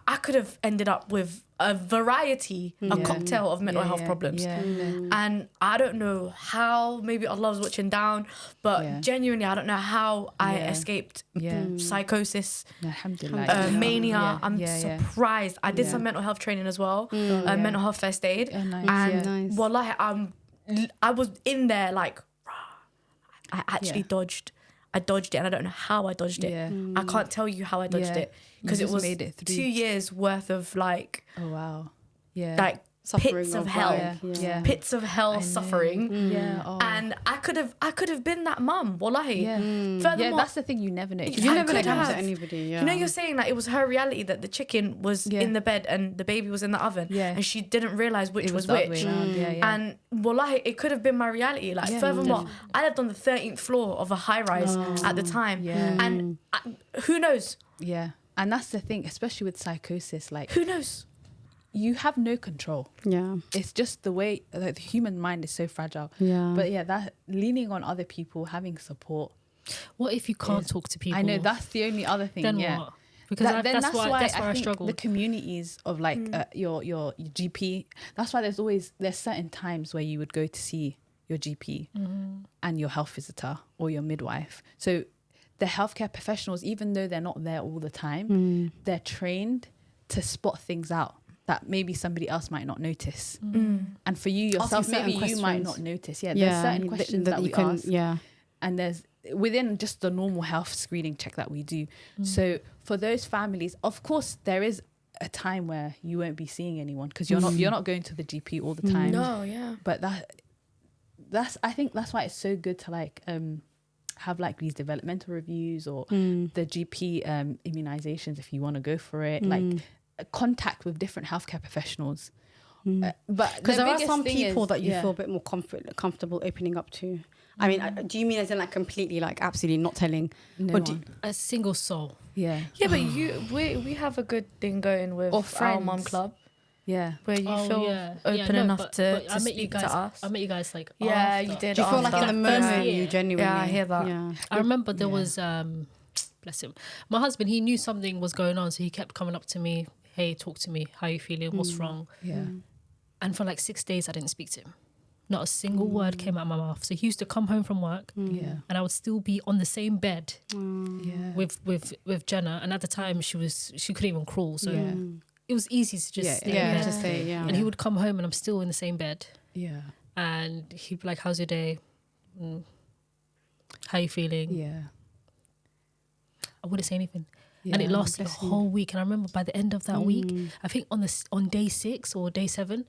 I could have ended up with a variety, a cocktail of mental health problems. And I don't know how, maybe Allah was watching down, but genuinely, I don't know how I escaped psychosis, Alhamdulillah. mania. I'm surprised. I did some mental health training as well, mental health first aid. And wallahi, I was in there like, I actually dodged. I dodged it, and I don't know how I dodged it. I can't tell you how I dodged it, because it was made it 2 years worth of like, oh wow, like Suffering pits of hell, pits of hell suffering. And I could have been that mum, wallahi. Furthermore, that's the thing, you never know. You never know could what happens to have. anybody. You know, you're saying that it was her reality that the chicken was in the bed and the baby was in the oven, and she didn't realize which was which. And wallahi, it could have been my reality. Like, furthermore, I lived on the 13th floor of a high rise at the time, and who knows? Yeah, and that's the thing, especially with psychosis. Like, Who knows? you have no control. Yeah. It's just the way, like, the human mind is so fragile. Yeah. But that leaning on other people, having support. What if you can't talk to people? I know, that's the only other thing. Then what? Because that's why I think struggled. the communities of like your GP. That's why there's certain times where you would go to see your GP and your health visitor or your midwife. So the healthcare professionals, even though they're not there all the time, they're trained to spot things out that maybe somebody else might not notice. And for you yourself, maybe you might not notice. There's certain questions that we ask. And there's within just the normal health screening check that we do. So for those families, of course, there is a time where you won't be seeing anyone because you're not going to the GP all the time. No, yeah. But I think that's why it's so good to like have like these developmental reviews or the GP immunizations if you want to go for it. Like contact with different healthcare professionals. But because there are some people that you feel a bit more comfortable opening up to. I mean, do you mean as in like completely, like absolutely not telling? No a single soul. Yeah. Yeah, but we have a good thing going with our mum club. Yeah. Where you feel open enough to speak to us. I met you guys like yeah, after. you did. Do you feel like in the moment year. you genuinely? Yeah, I hear that. Yeah. I remember there was bless him. My husband, he knew something was going on, so he kept coming up to me. Hey, talk to me. How you feeling? What's wrong? Yeah. And for like 6 days, I didn't speak to him. Not a single word came out of my mouth. So he used to come home from work, and I would still be on the same bed with Jenna. And at the time, she couldn't even crawl, so it was easy to just stay there. Just stay. Yeah. And he would come home, and I'm still in the same bed. Yeah. And he'd be like, "How's your day? How you feeling?" Yeah. I wouldn't say anything. And it lasted a whole week. And I remember by the end of that week, I think on day 6 or day 7,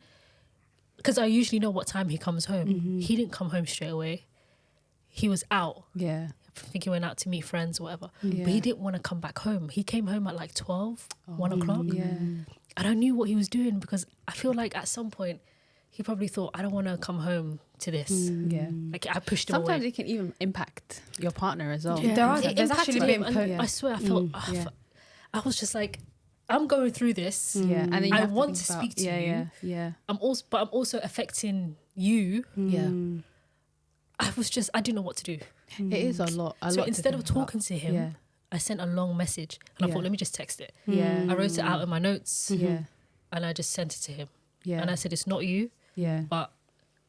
because I usually know what time he comes home. He didn't come home straight away. He was out. Yeah. I think he went out to meet friends or whatever. But he didn't want to come back home. He came home at like 12, 1 o'clock. Yeah. And I knew what he was doing because I feel like at some point he probably thought, I don't want to come home to this. Yeah. Like I pushed him away. Sometimes it can even impact your partner as well. Yeah. There's actually been. I swear, I felt. I was just like, I'm going through this. Yeah, and then you I have want to think speak to you. Yeah. I'm also affecting you. Yeah. I didn't know what to do. It is a lot. So instead of talking to him, I sent a long message, and I thought, let me just text it. Yeah. I wrote it out in my notes. Yeah. And I just sent it to him. Yeah. And I said, it's not you. Yeah. But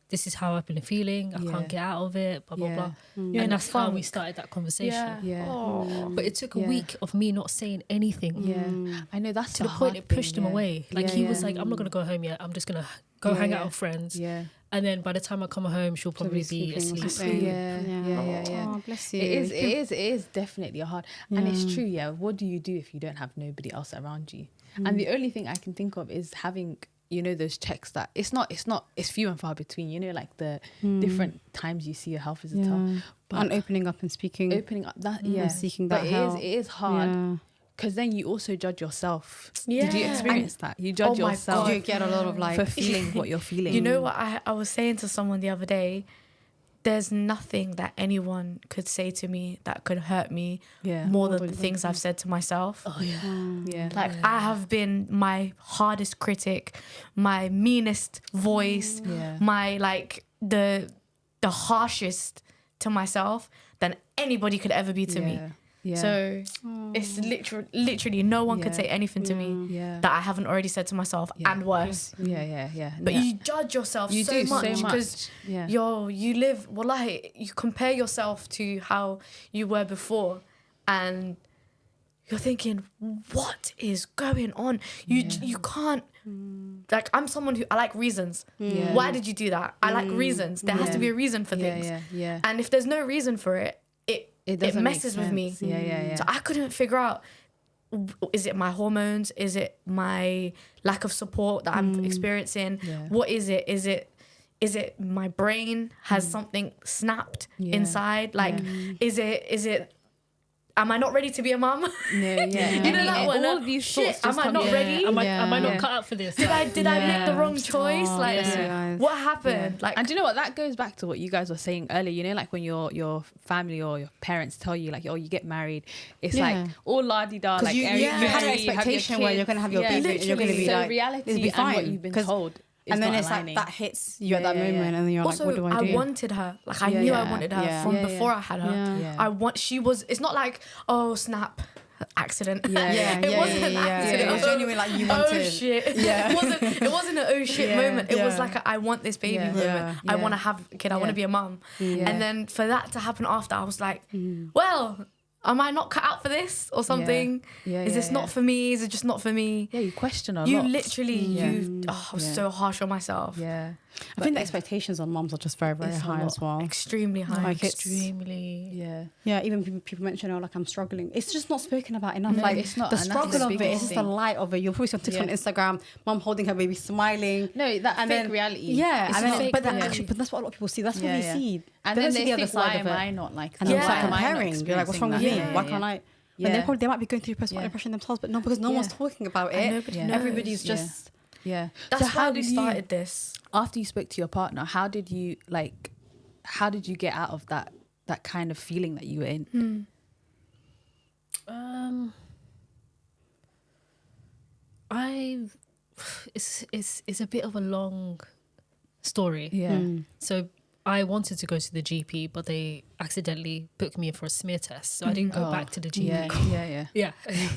this is how I've been feeling. I can't get out of it. Blah blah blah. And that's how we started that conversation. Yeah. But it took a week of me not saying anything. Yeah. I know that's To the point it pushed him away. Like he was like, I'm not gonna go home yet. I'm just gonna go hang out with friends. Yeah. And then by the time I come home, she'll probably be asleep. Yeah. Oh, bless you. It is definitely hard. And it's true, what do you do if you don't have nobody else around you? And the only thing I can think of is having, those checks that it's few and far between, like the different times you see a health visitor. But and opening up and speaking. Opening up that, and seeking that help. It is hard. Because then you also judge yourself. Yeah. Did you experience that? You judge yourself. You get a lot of for feeling what you're feeling. You know what I was saying to someone the other day? There's nothing that anyone could say to me that could hurt me more than the things I've said to myself. Oh yeah. Like I have been my hardest critic, my meanest voice, my like the harshest to myself than anybody could ever be to me. So it's literally no one could say anything to me that I haven't already said to myself and worse. But you judge yourself so much because you live, wallahi, you compare yourself to how you were before and you're thinking, what is going on? You can't, like, I'm someone who, I like reasons. Why did you do that? I like reasons. There has to be a reason for things. And if there's no reason for it, it messes with me. So I couldn't figure out, is it my hormones? Is it my lack of support that I'm experiencing? What is it? Is it my brain has something snapped inside? Like, is it am I not ready to be a mum? You know that one. All of these thoughts. Am I not ready? Am I not cut out for this? Did I make the wrong choice? What happened? Like, and do you know what? That goes back to what you guys were saying earlier. You know, like when your family or your parents tell you, like, oh, you get married, it's like all la-di-da. Like you had an expectation where you're going to have your baby. You're going to be like, reality and what you've been told. And then it's like that hits you at that moment, and then you're also, like, what do I do? I wanted her. Like, I knew I wanted her from before I had her. She was. It's not like, oh snap, accident. It wasn't an accident. It was genuinely like you wanted. Oh shit. It wasn't an oh shit moment. It was like I want this baby moment. I want to have a kid. I want to be a mum. And then for that to happen after, I was like, well, am I not cut out for this or something? Is this not for me? Is it just not for me? Yeah, you question a lot. You literally, I was so harsh on myself. I think the expectations on moms are just very, very high as well. Extremely high. Like Extremely. Yeah, even people mention, oh, like, I'm struggling. It's just not spoken about enough. No, like, it's not. The struggle of it, it's just the light of it. You'll probably see on TikTok and Instagram, mom holding her baby, smiling. No, that and fake then, reality. Yeah, it's and then, fake but reality. but that's what a lot of people see. That's what they see. And then they think, why am I not like that? And then it's like Why am I not comparing. You're like, what's wrong with me? Why can't I? And they might be going through postpartum depression themselves, but no, because no one's talking about it. Nobody knows. Everybody's just... Yeah. That's how we started this. After you spoke to your partner, how did you get out of that kind of feeling that you were in? It's a bit of a long story. So I wanted to go to the GP, but they accidentally booked me in for a smear test, so I didn't go back to the GP. Yeah.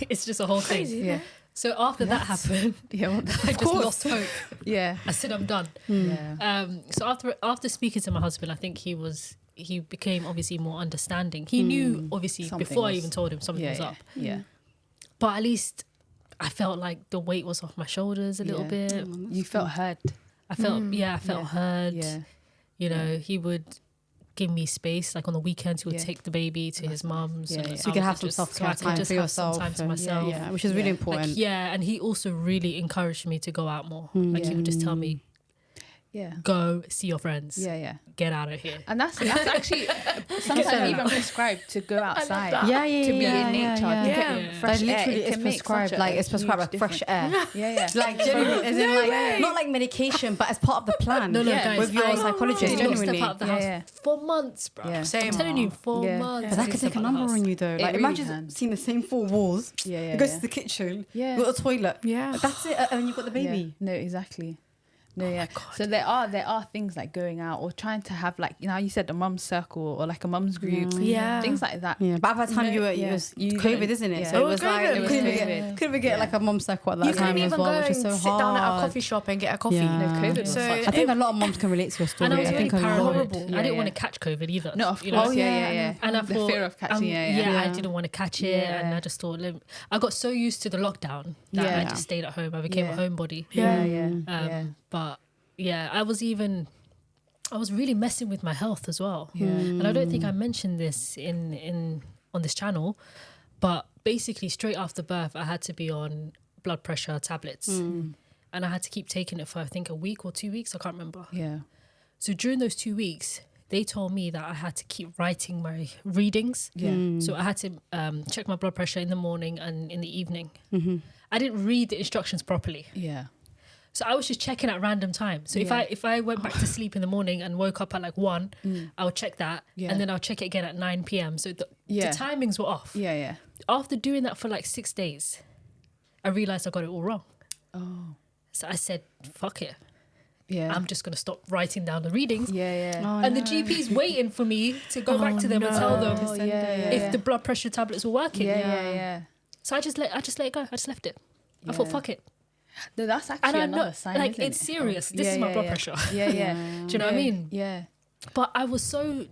It's just a whole thing. So after that happened, I just lost hope. I said, I'm done. So after speaking to my husband, I think he became obviously more understanding. He knew obviously something before I even told him something was up. But at least I felt like the weight was off my shoulders a little bit. You felt heard. I felt heard. You know, he would give me space. Like on the weekends, he would take the baby to his mum's. So you can have some self-care time for yourself. Some time to myself. Which is really important. Like, and he also really encouraged me to go out more. Like he would just tell me, go see your friends. Get out of here. And that's actually sometimes even prescribed to go outside. To be in nature. To get fresh air. It's prescribed. Like it's prescribed like fresh air. Like genuinely, as in like not like medication, but as part of the plan. No, guys, with your psychologist. Genuinely, step out of the house for months, bro. Same. I'm telling you, 4 months. But that could take a number on you though. Like imagine seeing the same 4 walls. You go to the kitchen. You got a toilet. That's it. And then you've got the baby. No, exactly. No, so there are things like going out or trying to have, like, you know, you said a mum's circle or like a mum's group, things like that. But at that time you was COVID, isn't it? So it was like couldn't even get like a mum's circle at that time as well, which is so hard. Sit down at a coffee shop and get a coffee. COVID. So I think a lot of mums can relate to your story. And I was think horrible. I didn't want to catch COVID either. No, of course, And I the thought, fear of catching, I didn't want to catch it, and I just thought, I got so used to the lockdown that I just stayed at home. I became a homebody. But I was really messing with my health as well. And I don't think I mentioned this on this channel, but basically straight after birth, I had to be on blood pressure tablets. And I had to keep taking it for, I think, a week or 2 weeks. I can't remember. So during those 2 weeks, they told me that I had to keep writing my readings. So I had to check my blood pressure in the morning and in the evening. I didn't read the instructions properly. So I was just checking at random times. So if I went back to sleep in the morning and woke up at like 1, I would check that, and then I'll check it again at 9 p.m. So the timings were off. After doing that for like 6 days, I realized I got it all wrong. So I said, fuck it. I'm just going to stop writing down the readings. And the GP's waiting for me to go back to them and tell them if the blood pressure tablets were working. So I just let it go. I just left it. I thought, fuck it. No, that's actually another sign. Like, isn't it's it? serious. This is my blood pressure. Do you know what I mean? Yeah. But I was so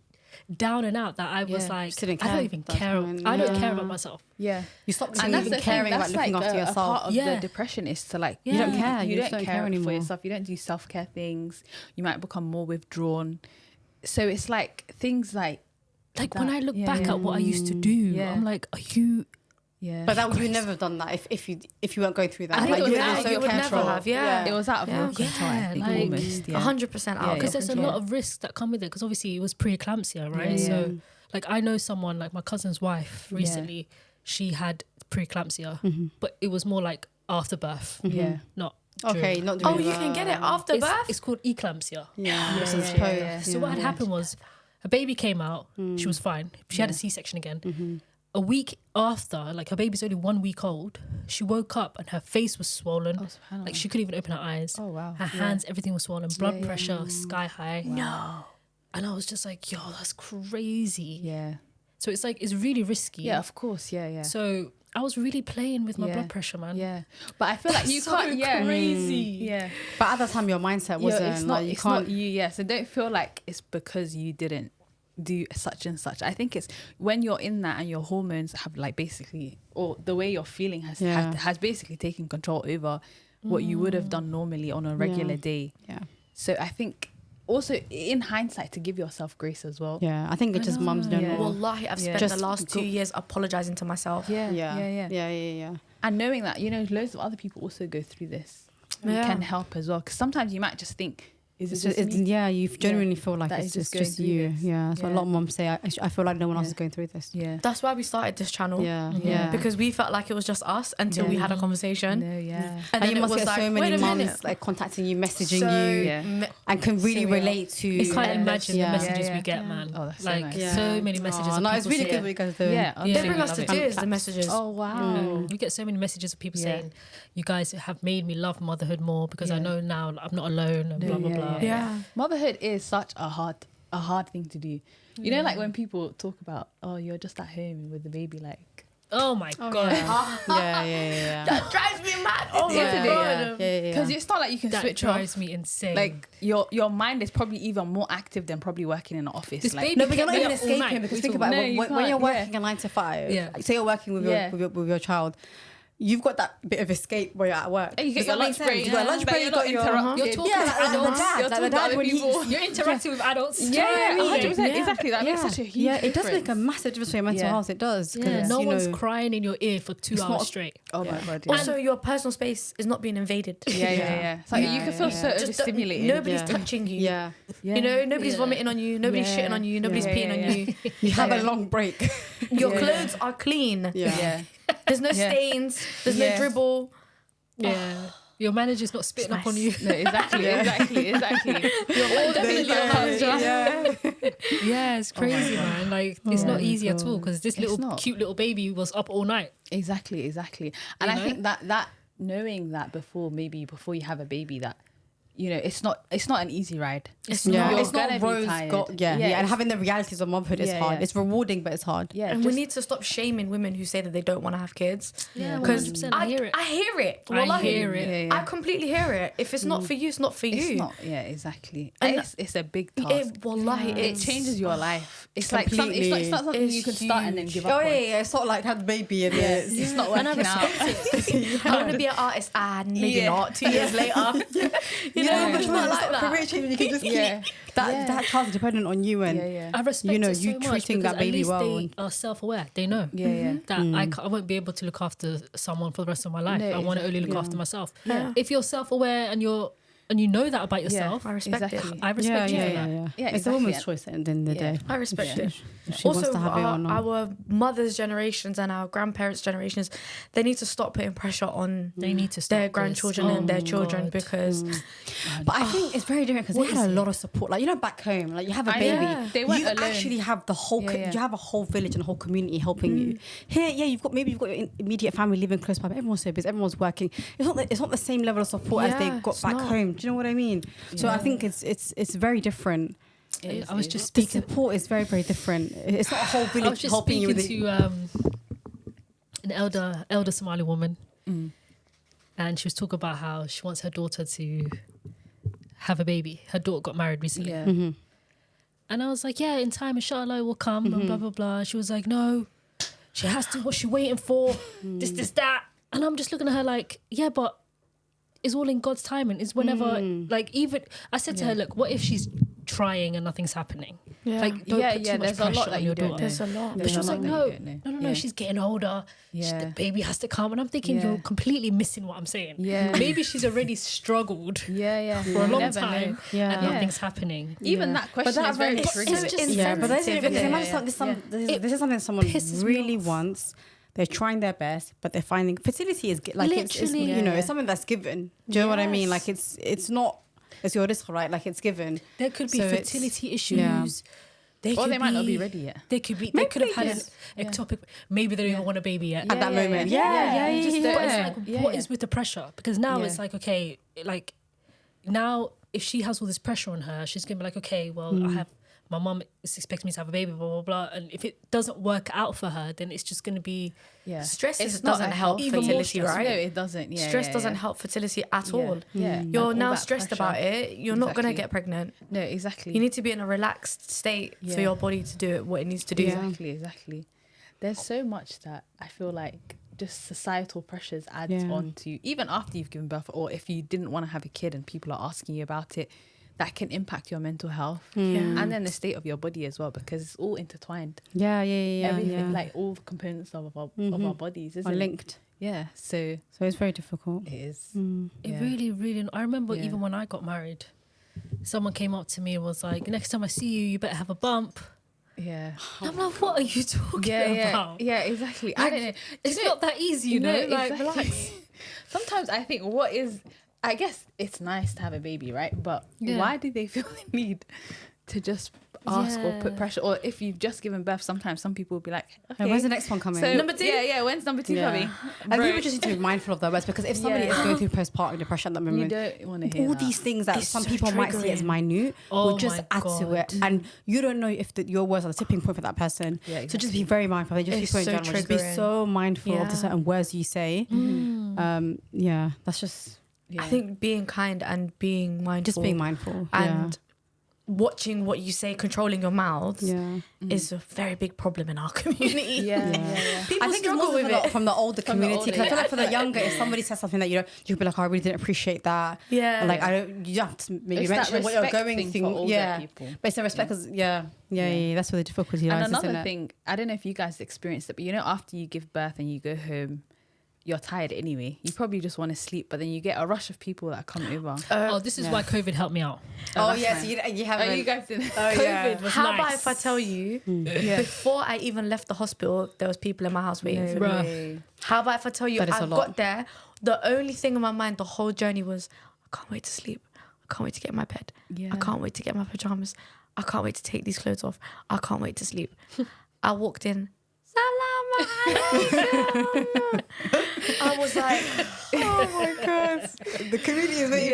down and out that I was like, I don't even care. I don't care about myself. Yeah. You stop And that's even the caring thing, about that's looking like after a yourself. part of the depression is to like You don't care. You don't care anymore for yourself. You don't do self-care things. You might become more withdrawn. So it's like things like when I look back at what I used to do, I'm like, are you? Yeah. But that would you never have done that if you weren't going through that. I think Like, it was were so you would never have. It was out of your control, I think, like, almost. 100% out. Because there's a lot of risks that come with it. Because obviously it was preeclampsia, right? So, like, I know someone, like my cousin's wife recently, she had preeclampsia, but it was more like after birth, not. Okay, not Oh, doing you can get it after birth? It's called eclampsia. So what had happened was her baby came out, she was fine. She had a C-section again. A week after, like her baby's only 1 week old, she woke up and her face was swollen. Like she couldn't even open her eyes. Oh, wow. Her hands, everything was swollen. Blood pressure, sky high. Wow. No. And I was just like, yo, that's crazy. Yeah. So it's like, it's really risky. Yeah, of course. Yeah. So I was really playing with my blood pressure, man. Yeah. But I feel like you can't. crazy. Yeah. But at that time, your mindset wasn't. It's not. Like, It's not you. Yeah. So don't feel like it's because you didn't do such and such. I think it's when you're in that and your hormones have like basically, or the way you're feeling has basically taken control over what you would have done normally on a regular day. Yeah. So I think also in hindsight to give yourself grace as well. Yeah, I think it's just mums don't know. Wallahi, I've spent the last 2 years apologizing to myself. Yeah. And knowing that, you know, loads of other people also go through this can help as well. Because sometimes you might just think, is it just me? Yeah, you genuinely feel like That it's is just you. this. Yeah, that's what a lot of moms say. I feel like no one else is going through this. Yeah. That's why we started this channel. Yeah. Because we felt like it was just us until we had a conversation. Yeah. And And then you it must was get like, so wait many a mums minute. like contacting you, messaging So you, and can really relate to. You can't imagine the Yeah. messages we get, man. Oh, that's so like nice. so many messages. of No, it's people really good saying- what you guys do. Yeah. They Yeah. bring us to Love it. tears, the messages. Oh, wow. We get so many messages of people saying, you guys have made me love motherhood more because I know now I'm not alone and blah, blah, blah. Yeah. Motherhood is such a hard thing to do. You know, like when people talk about, oh, you're just at home with the baby, like. Oh my God. Yeah. That drives me mad. Oh my Yeah. God. Because it's not like you can That switch drives off. me insane. Like your mind is probably even more active than probably working in an office. This like, baby No, but you're not kept even me up all night. escaping because We think talk- about No, it. you When you're can't, working a 9 to 5, Yeah. say you're working with your child, you've got that bit of escape where you're at work. And you get Does your that make lunch sense? break. You've got a lunch but break. you're You've not got your interrupted. You're talking Yeah, to like the adults. dad, You're like the talking to dad other when people. You're interacting with adults. Yeah, Do you know what I mean? 100%. Exactly. That makes such a huge Yeah, it does make a difference. massive difference for your mental Yeah. health. It does. 'cause, Yeah, no you one's know, crying in your ear for 2 hours not- straight. Oh my God. Yeah. Also, your personal space is not being invaded. Yeah. It's like you can feel so Just overstimulated. nobody's Yeah. touching you. Yeah. You know, nobody's Yeah. vomiting on you. Nobody's Yeah. shitting on you. Nobody's Yeah, peeing yeah, on you. You have a long break. Your Yeah. clothes are clean. Yeah. There's no Yeah. stains. There's no Yeah. dribble. Yeah. Your manager's not spitting up on you. No, exactly. You're all definitely Yeah, it's crazy, man. Like, it's not easy at all because this It's little not. cute little baby was up all night. Exactly. And You I know? think that knowing that before you have a baby, that you know, it's not an easy ride. It's Yeah, not. it's not gonna be rose tired. gold. Yeah, Yeah, and it's- having the realities of motherhood is Yeah, hard. yeah. It's rewarding, but it's hard. Yeah, And just- we need to stop shaming women who say that they don't want to have kids. Yeah, Because 100%. I hear it. I hear it. I Wallahi. hear it. Yeah, yeah. I completely hear it. If it's not for you, it's not for you. It's not. Yeah, exactly. And And it's a big task. Wallahi, It it's changes your life. It's like Completely. it's not something It's you can start and then give Oh up on. yeah. It's not like have the baby and then It's not And I working out. I want to be an artist. Maybe Yeah. not. 2 years later. You know, Yeah. but it's not like a that. career change. You can just Yeah. that child's dependent on you and Yeah. I respect you know, it so you much treating because that baby at least well they and- are self-aware. They know Yeah. that I won't be able to look after someone for the rest of my life. No, I want to only look exactly. after myself. Yeah. If you're self-aware and you know that about yourself, I respect it. I respect you for that. Yeah, It's a exactly. woman's choice at the end of the Yeah. day. I respect it. If she wants to have it or not. Our mothers' generations and our grandparents' generations, they need to stop putting pressure on They need to their stop grandchildren this. and their Oh, children God. because But I think it's very different because they had a lot of support. Like, you know, back home, like you have a I baby, know. They weren't you alone. actually have the whole, Yeah. you have a whole village and a whole community helping you. Here, yeah, you've got your immediate family living close by, but everyone's so busy, everyone's working. It's not the same level of support as they Yeah, got it's back not. home Do you know what I mean? So I think it's very different. I was just The speaking. support is very, very different. It's not a whole I was village just helping you speaking with it. to an elder Somali woman, and she was talking about how she wants her daughter to have a baby. Her daughter got married recently, and I was like, "Yeah, in time, inshallah, it will come." And blah blah blah. She was like, "No, she has to. What's she waiting for? This, that." And I'm just looking at her like, "Yeah, but it's all in God's timing. It's whenever, like, even." I said to her, "Look, what if she's trying and nothing's happening? Yeah. Like, don't put too much there's a pressure lot on that your you don't daughter." There's a lot. But she was like, no, Yeah. she's getting older. Yeah. The baby has to come. And I'm thinking, Yeah. you're completely missing what I'm saying. Yeah. Maybe she's already struggled Yeah. for a You long never time know. Yeah. and nothing's happening. Even that question is very tricky. It's just Yeah, but that's sensitive, because yeah. imagine this is something someone pisses me really off. wants. They're trying their best, but they're finding fertility is like it's Literally. you know, Yeah. it's something that's given. Do you know what I mean? Yes. Like it's not, it's your risk, right? Like it's given. There could be So it's- fertility issues. yeah. Or they might not be ready yet. They could be. They could have had yes. an ectopic. Maybe they don't even want a baby yet. At that moment. Yeah. But it's like, Yeah. what is with the pressure? Because now Yeah. it's like, okay, like now if she has all this pressure on her, she's gonna be like, okay, well, I have my mum is expecting me to have a baby, blah blah blah. And if it doesn't work out for her, then it's just gonna be Stress It's not doesn't a help even more fertility, stress. right? No, it doesn't. Yeah, Stress yeah, doesn't yeah. help fertility at Yeah. all. Yeah. You're All now that stressed pressure. about it. You're not going to Exactly. get pregnant. No, exactly. You need to be in a relaxed state for Yeah. your body to do it, what it needs to do. Yeah. Exactly. There's so much that I feel like just societal pressures adds Yeah. on to, even after you've given birth, or if you didn't want to have a kid and people are asking you about it, that can impact your mental health Yeah. and then the state of your body as well, because it's all intertwined. Yeah. Everything, like all the components of our bodies, isn't are it? linked. Yeah, so So it's very difficult. it is. It Yeah. really, really. I remember Yeah. even when I got married, someone came up to me and was like, "Next time I see you, you better have a bump." Yeah. And I'm like, "What are you talking Yeah, about? yeah, exactly. I don't know. It's not that easy, you know. Like, exactly. relax." Sometimes I think I guess it's nice to have a baby, right? But Yeah. why do they feel the need to just ask or put Yeah. pressure? Or if you've just given birth, sometimes some people will be like, okay, When's the next one coming? so Number two? Yeah, when's number two coming? And people just need to be mindful of their words, because if somebody Yeah. is going through postpartum depression at that You moment, don't want to hear all that. these things that It's some so people might see as triggering. minute Oh will just my add to it, God. and you don't know if your words are the tipping point for that person. Yeah, So just be very mindful. Just It's people in so general, just be triggering. so mindful of the Yeah. certain words you say. Yeah, that's just Yeah. I think being kind and being mindful. just being mindful. And watching what you say, controlling your mouth yeah. is a very big problem in our community. Yeah. People I think it's struggle more with it. from the older From the community. 'Cause older, I feel like yeah. for the younger, if somebody says something that you'll be like, oh, I really didn't appreciate that. Yeah. And like you have to maybe It's that mention what you're respect going thing through. for older Yeah, people. but it's a respect because yeah, that's where the difficulty lies. And another isn't it? thing, I don't know if you guys experienced it, but you know, after you give birth and you go home, you're tired anyway. You probably just want to sleep, but then you get a rush of people that come over. Oh, this is why COVID helped me out. Oh that's yes, fine. you haven't. Oh, you guys didn't. COVID was How nice. about if I tell you, before I even left the hospital, there was people in my house waiting for me. Bruh. How about if I tell you, That is I a lot. got there, the only thing in my mind the whole journey was, I can't wait to sleep. I can't wait to get in my bed. Yeah. I can't wait to get my pajamas. I can't wait to take these clothes off. I can't wait to sleep. I walked in. Salam alaikum. I was like, Oh my god, the community is waiting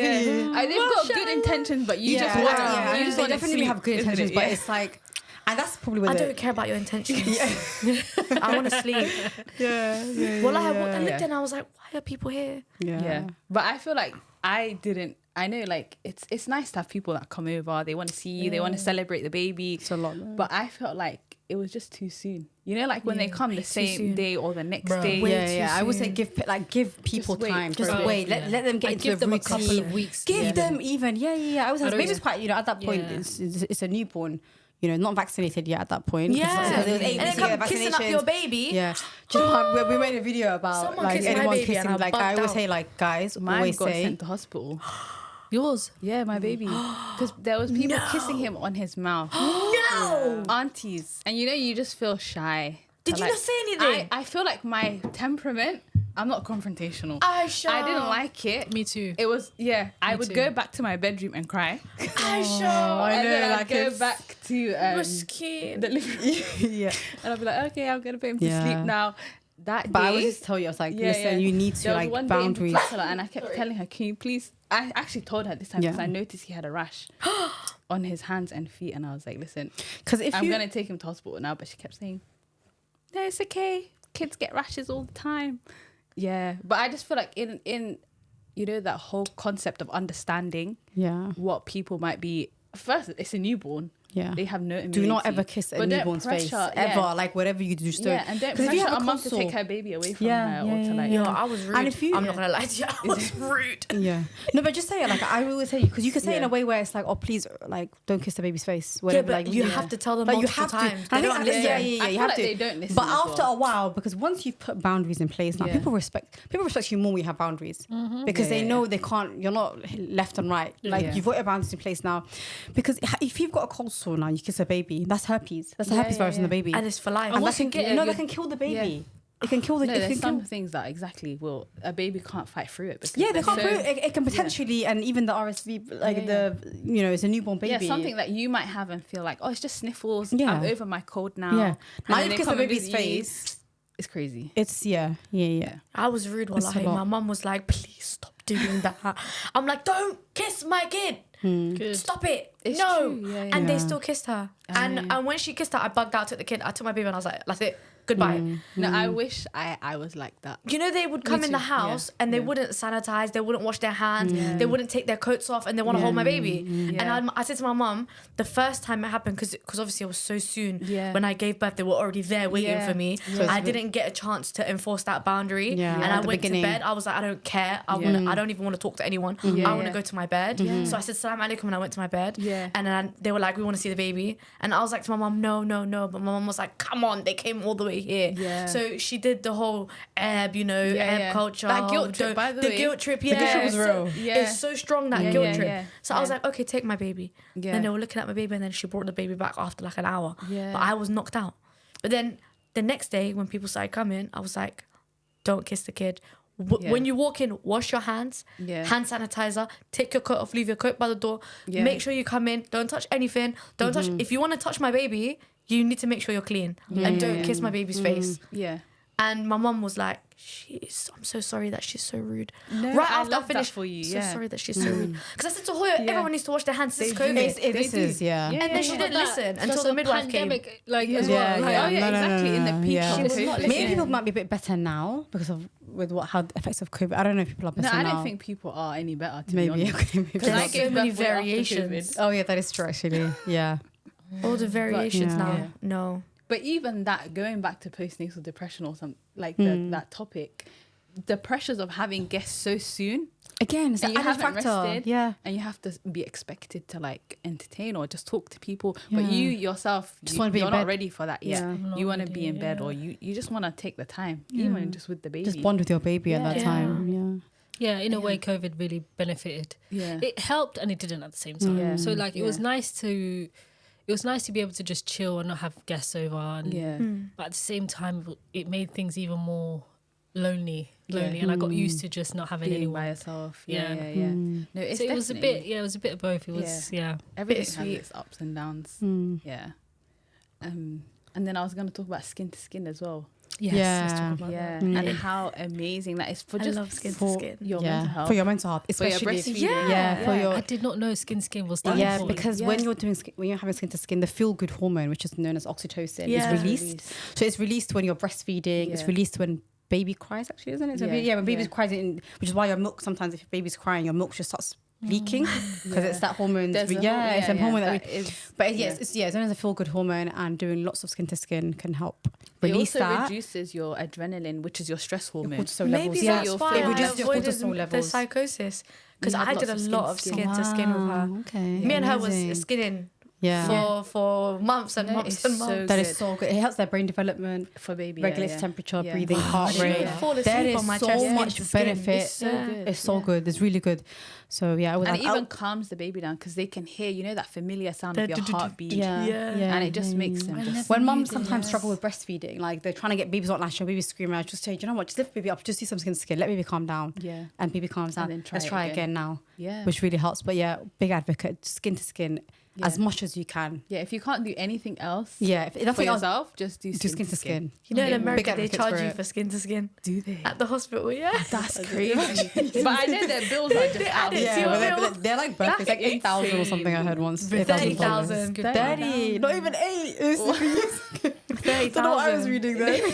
for you. They've got good intentions, but you just Yeah, want yeah, you just they want to definitely sleep, have good isn't intentions, it? but Yeah. it's like, and that's probably where I the- don't care about your intentions. I want to sleep. yeah. Well, I looked and I was like, why are people here? Yeah. But I feel like I know like it's nice to have people that come over, they want to see you, they want to celebrate the baby. It's a lot. But I felt like it was just too soon. You know, like when they come the same soon. day or the next Bruh. day. Way Yeah. too I would say soon. give people wait time. for Just it. wait. Yeah. Let them get I into give the them a routine. couple of weeks. Give them even. Yeah. I was I don't maybe it's know. quite, at that point Yeah. it's a newborn, not vaccinated yet at that point. 'Cause Yeah. there was 8 And then weeks to come get kissing up vaccinations. your baby. Yeah. Do you know what? We made a video about Someone like kissed my anyone baby kissing. and I Like I bugged always out. say, like guys, Mine always got say. sent to hospital. Yours. Yeah, my baby. Because there was people kissing him on his mouth. No. Aunties. And you just feel shy. Did you not say anything? I feel like my temperament, I'm not confrontational. Aisha. I didn't like it. Me too. It was, I would too. go back to my bedroom and cry. Aisha. And then I'd like go it's- back to Muskin. the living room. Yeah. And I'd be like, okay, I'm going to put him to Yeah. sleep now. that But day, I would just tell you, I was like, listen, you need to there was like one day in boundaries. particular, and I kept telling her, can you please? I actually told her this time because I noticed he had a rash on his hands and feet, and I was like, listen, Because if I'm gonna take him to hospital now. But she kept saying, no, it's okay. Kids get rashes all the time. Yeah, but I just feel like in you know, that whole concept of understanding what people might be. First, it's a newborn. Yeah. They have no immunity. Do not ever kiss a newborn's face. Ever. Like, whatever you do, just don't. Yeah, and don't pressure a mum to take her baby away from her or to like... Yo, I was rude. And if you, I'm not going to lie to you. I was rude. Yeah. No, but just say it. Like, I always say, because you can say it in a way where it's like, oh, please, like, don't kiss the baby's face. Whatever. Yeah, but like, you have to tell them like, multiple times. They don't listen. I you feel have like to. they don't listen But as after well. a while, because once you've put boundaries in place, now people respect you more when you have boundaries. Because they know they can't, you're not left and right. Like, you've got your boundaries in place now. Because if you've got a cold sore now, you kiss a baby, that's herpes. That's the herpes virus in the baby. And it's for life. And that can kill the baby. It can kill the baby. There's some things that a baby can't fight through it. Because they can't prove it. It can potentially, and even the RSV, like it's a newborn baby. Yeah, something that you might have and feel like, oh, it's just sniffles. Yeah. I'm over my cold now. Yeah. And Now then you they kiss come the and baby's visit you. face. It's crazy. It's yeah. I was rude. It's a Wallahi. lot. My mum was like, please stop doing that. I'm like, don't kiss my kid. Good. Stop it. It's no. true. Yeah, And they yeah. still kissed her. And when she kissed her, I bugged out, took the kid. I took my baby and I was like, that's it. Goodbye. No, I wish I was like that. You know, they would come in the too. house Yeah. and they wouldn't sanitize, they wouldn't wash their hands, they wouldn't take their coats off, and they want to hold my baby. And I said to my mum, the first time it happened, because obviously it was so soon, when I gave birth, they were already there waiting for me. So I didn't get a chance to enforce that boundary. Yeah. And At I the went beginning. to bed. I was like, I don't care. I don't even want to talk to anyone. I want to go to my bed. So I said, Salam alaikum, and I went to my bed. And then they were like, we want to see the baby. And I was like to my mum, no. But my mum was like, come on, they came all the way here. So she did the whole Arab, Arab culture. That guilt trip, by the way. The guilt trip, The guilt trip was real. It's so strong, that guilt trip. yeah. So I was like, okay, take my baby. Yeah. Then they were looking at my baby, and then she brought the baby back after like an hour. Yeah. But I was knocked out. But then the next day, when people started coming, I was like, don't kiss the kid. When you walk in, wash your hands, hand sanitizer, take your coat off, leave your coat by the door, make sure you come in, don't touch anything, don't touch. If you want to touch my baby, you need to make sure you're clean and don't kiss my baby's face. Yeah. And my mum was like, I'm so sorry that she's so rude. No, right I after love I finished, that for you. so sorry that she's so rude. Because I said to Hoya, everyone needs to wash their hands since COVID. And And then she didn't listen until the midwife came. Like as well. Like, exactly. In the peak She was not Maybe listening. people might be a bit better now because of how the effects of COVID. I don't know if people are better No, now. I don't think people are any better, to maybe. be honest. Okay, maybe. Because I There's gave so many birth way after variations. COVID. Oh yeah, that is true actually. Yeah. All the variations yeah. now. Yeah. No. But even that, going back to postnatal depression or something like that topic, the pressures of having guests so soon, Again, it's and an you added haven't factor. rested, Yeah. and you have to be expected to like entertain or just talk to people, but you yourself Just wanna be you're in not bed. ready for that yet. Yeah. I'm not You want to ready, be in bed, yeah. or you just want to take the time, even just with the baby. Just bond with your baby at that Yeah. time. Yeah, in a way, COVID really benefited. Yeah. It helped and it didn't at the same time. Yeah. So like, it was nice to be able to just chill and not have guests over. And, but at the same time, it made things even more lonely. And I got used to just not having being anyone. by yourself. Yeah. Yeah. No, it's So it was a bit, it was a bit of both. It was, everything has bittersweet. its ups and downs. Yeah. And then I was going to talk about skin to skin as well. Yes, let's talk about Yeah, that. and how amazing that is for I just love skin to for skin. your mental health. For your mental health, For your especially breastfeeding. Yeah. for your I did not know skin was that yeah, important. because when you're having skin to skin, the feel good hormone, which is known as oxytocin, Yeah. is released. So it's released when you're breastfeeding. It's Yeah. released when baby cries, actually, isn't it? So when baby cries, which is why your milk sometimes, if your baby's crying, your milk just starts leaking because it's that hormone. There's a It's a hormone that is. But yes, it's known as a feel good hormone, and doing lots of skin to skin can help release it also that. reduces your adrenaline, which is your stress hormone. Cortisol Maybe levels. that's your why it I reduces your avoided cortisol the levels. psychosis. Because You had I did a lots of lot of skin skin to skin with her. Wow, okay. Me and her was Amazing. skinning Yeah. for months and No, months it's and so months. That is so good. It helps their brain development, for baby. regulates temperature, Yeah. breathing, Wow. heart She rate. would fall asleep There is on my so chest, skin much to skin. benefit. It's so good. It's so good. It's really good. So yeah, And it even calms the baby down because they can hear, that familiar sound of your heartbeat. yeah, Yeah. And it just makes them just... When mums sometimes struggle with breastfeeding, like they're trying to get babies not latching, babies screaming, I just say, you know what, just lift baby up, just do some skin to skin, let baby calm down. Yeah. And baby calms down. then Let's try try it again now. Yeah. Which really helps. But yeah, big advocate, skin to skin. as much as you can. Yeah, if you can't do anything else, If for nothing else, yourself, just do skin to skin. You know, in Big America, they advocates charge for you it. for skin to skin. Do they? At the hospital, yeah. That's crazy. But I know their bills are just out. add it to Yeah, your but bill. they're like birthdays, That's like 8,000 or something. I heard once. 30,000. 30, not even 8. It was 30,000. don't know what I was reading then.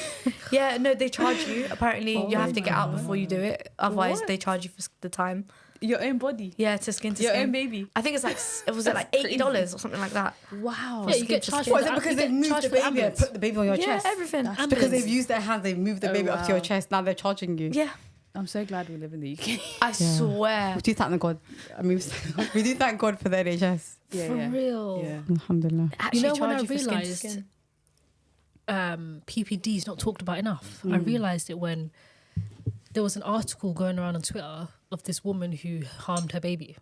Yeah, no, they charge you. Apparently, you have to get out before you do it. Otherwise, What? they charge you for the time. Your own body. Yeah, to skin to Your skin. own baby. I think it's like, was it like $80 or something like that? Wow. Yeah, you get charged What, for is it the because you they've get moved charged the for the baby and ambulance. put the baby on your Yeah, chest? everything. That's Because ambulance. they've used their hands, they've moved the Oh, baby up to your wow. chest. Now they're charging you. Yeah, I'm so glad we live in the UK. I swear. We do thank God. I mean, we do thank God for the NHS. Yeah, For yeah. real. Yeah. Alhamdulillah. Actually You know, when charge I you for skin to realised skin. PPD is not talked about enough. I realised it when there was an article going around on Twitter of this woman who harmed her baby.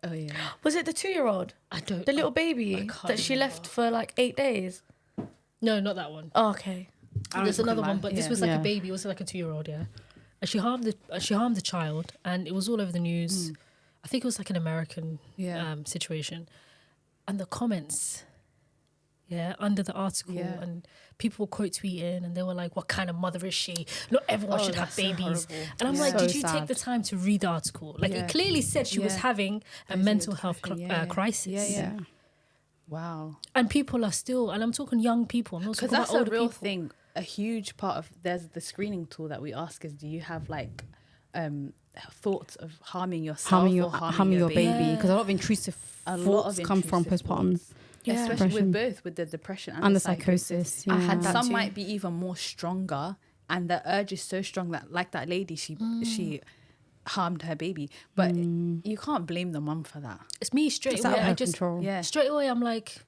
Oh, yeah. Was it the 2-year-old? I don't. The little baby can't that she remember. left for like 8 days? No, not that one. Oh, okay. There's another one, but this Yeah. was like Yeah. a baby. It was like a 2-year-old, yeah. And she harmed the child, and it was all over the news. I think it was like an American Yeah. situation, and the comments, under the article, Yeah. and people were quote tweeting, and they were like, "What kind of mother is she? Not everyone Oh, should have that's so babies." horrible. And I'm Yeah. like, So "Did you sad. take the time to read the article? Like, Yeah. it clearly said she was Yeah. having a Anxiety mental or health depression. Yeah, yeah. crisis." Yeah, yeah. Wow. And people are still, and I'm talking young people. I'm not Because talking that's about a older real people. thing. A huge part of there's the screening tool that we ask is, do you have like thoughts of harming yourself or harming your baby? baby. Because a lot of intrusive A lot thoughts of come from intrusive postpartum thoughts. Yeah. Especially Depression. with both, with the depression and the psychosis. I had that Some too. might be even more stronger, and the urge is so strong that, like that lady, she harmed her baby, but you can't blame the mum for that. It's me straight It's out away. of I her just control. Yeah. straight away I'm like,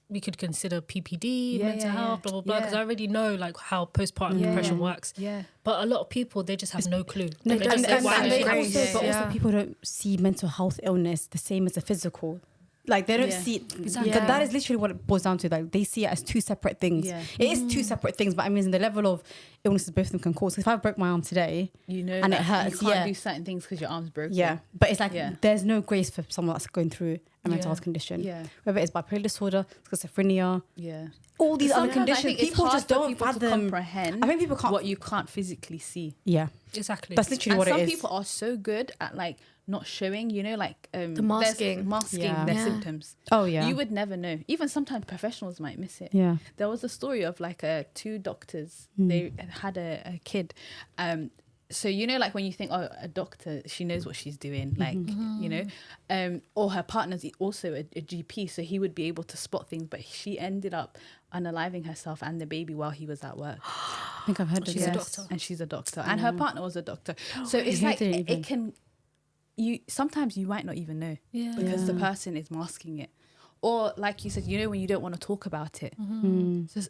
we could consider PPD, Yeah, mental yeah, health, yeah. blah blah blah, because Yeah. I already know like how postpartum Yeah, depression yeah. works. Yeah. But a lot of people, they just have no clue. No, They don't. just say, And "Why that is they it also- crazy?" but Yeah. also people don't see mental health illness the same as the physical. Like they don't Yeah. see it. Exactly. That, that is literally what it boils down to. Like they see it as two separate things. Yeah. It is two separate things, but I mean the level of illnesses both of them can cause. If I broke my arm today, You know, And it that hurts, You can't yeah. do certain things because your arm's broken. yeah. But it's like Yeah. there's no grace for someone that's going through a mental Yeah. health condition. Yeah. Whether it's bipolar disorder, schizophrenia, Yeah. all these other Sometimes I conditions, think it's people hard just for don't people to fathom. comprehend I think people can't. what you can't physically see. Yeah, Exactly. that's literally And what some it is. people are so good at like not showing, you know, like The masking. masking Yeah. their Yeah. symptoms. Oh yeah, You would never know. Even sometimes professionals might miss it. yeah. There was a story of like two doctors. Hmm. They had a kid. So you know, like when you think, oh, a doctor, she knows what she's doing, like you know, or her partner's also a GP, so he would be able to spot things. But she ended up unaliving herself and the baby while he was at work. I think I've heard of She's a this. doctor. And she's a doctor, and her partner was a doctor. So it's He like didn't it even- can. You sometimes you might not even know Yeah. because the person is masking it, or like you said, you know, when you don't want to talk about it.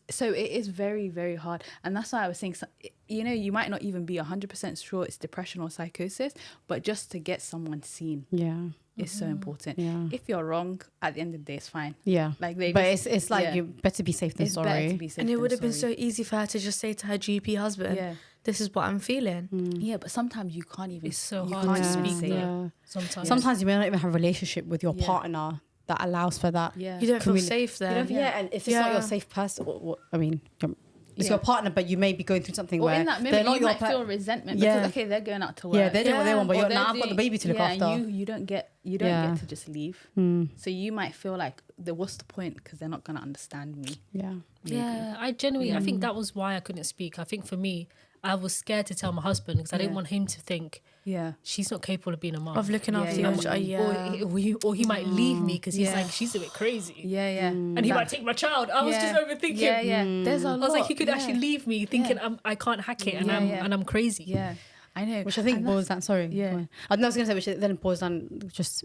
So it is very, very hard, and that's why I was saying, you know, you might not even be 100% sure it's depression or psychosis, but just to get someone seen Yeah, is so important. yeah. If you're wrong, at the end of the day, it's fine. Yeah. Like they, But just- it's like yeah. you better be safe than It's better sorry. to be safe And it than would have been sorry. so easy for her to just say to her GP husband, Yeah. this is what I'm feeling. Yeah, but sometimes you can't even. It's so you hard can't to even speak say that. it. Yeah. Sometimes. Sometimes you may not even have a relationship with your Yeah. partner that allows for that. Yeah. You don't feel Communi- safe You there. don't- yeah. and if it's not your Yeah. safe person, I mean, it's Yeah. your partner, but you may be going through something Or where in that they're moment, not you your might feel resentment Yeah. because okay, they're going out to work. Yeah, they're doing what they Yeah. want, but Or you're they're now I've got the doing- baby to look yeah, after. and you don't get Yeah. to just leave. Mm, So you might feel like, what's the point? Because they're not going to understand me. yeah. Yeah, I genuinely, I think that was why I couldn't speak. I think for me, I was scared to tell my husband because I didn't Yeah. want him to think Yeah. she's not capable of being a mom. Of looking Yeah, after yeah. your child. Yeah. Or he might leave me because he's Yeah. like, she's a bit crazy. Yeah, yeah. And he might take my child. I was just overthinking. Yeah, yeah. There's a lot. I was like, he could yeah. actually leave me thinking I can't hack it and Yeah, yeah. I'm crazy. Yeah, I know. Which I think And boils down. Sorry. Yeah. go on. I was going to say, which then boils down just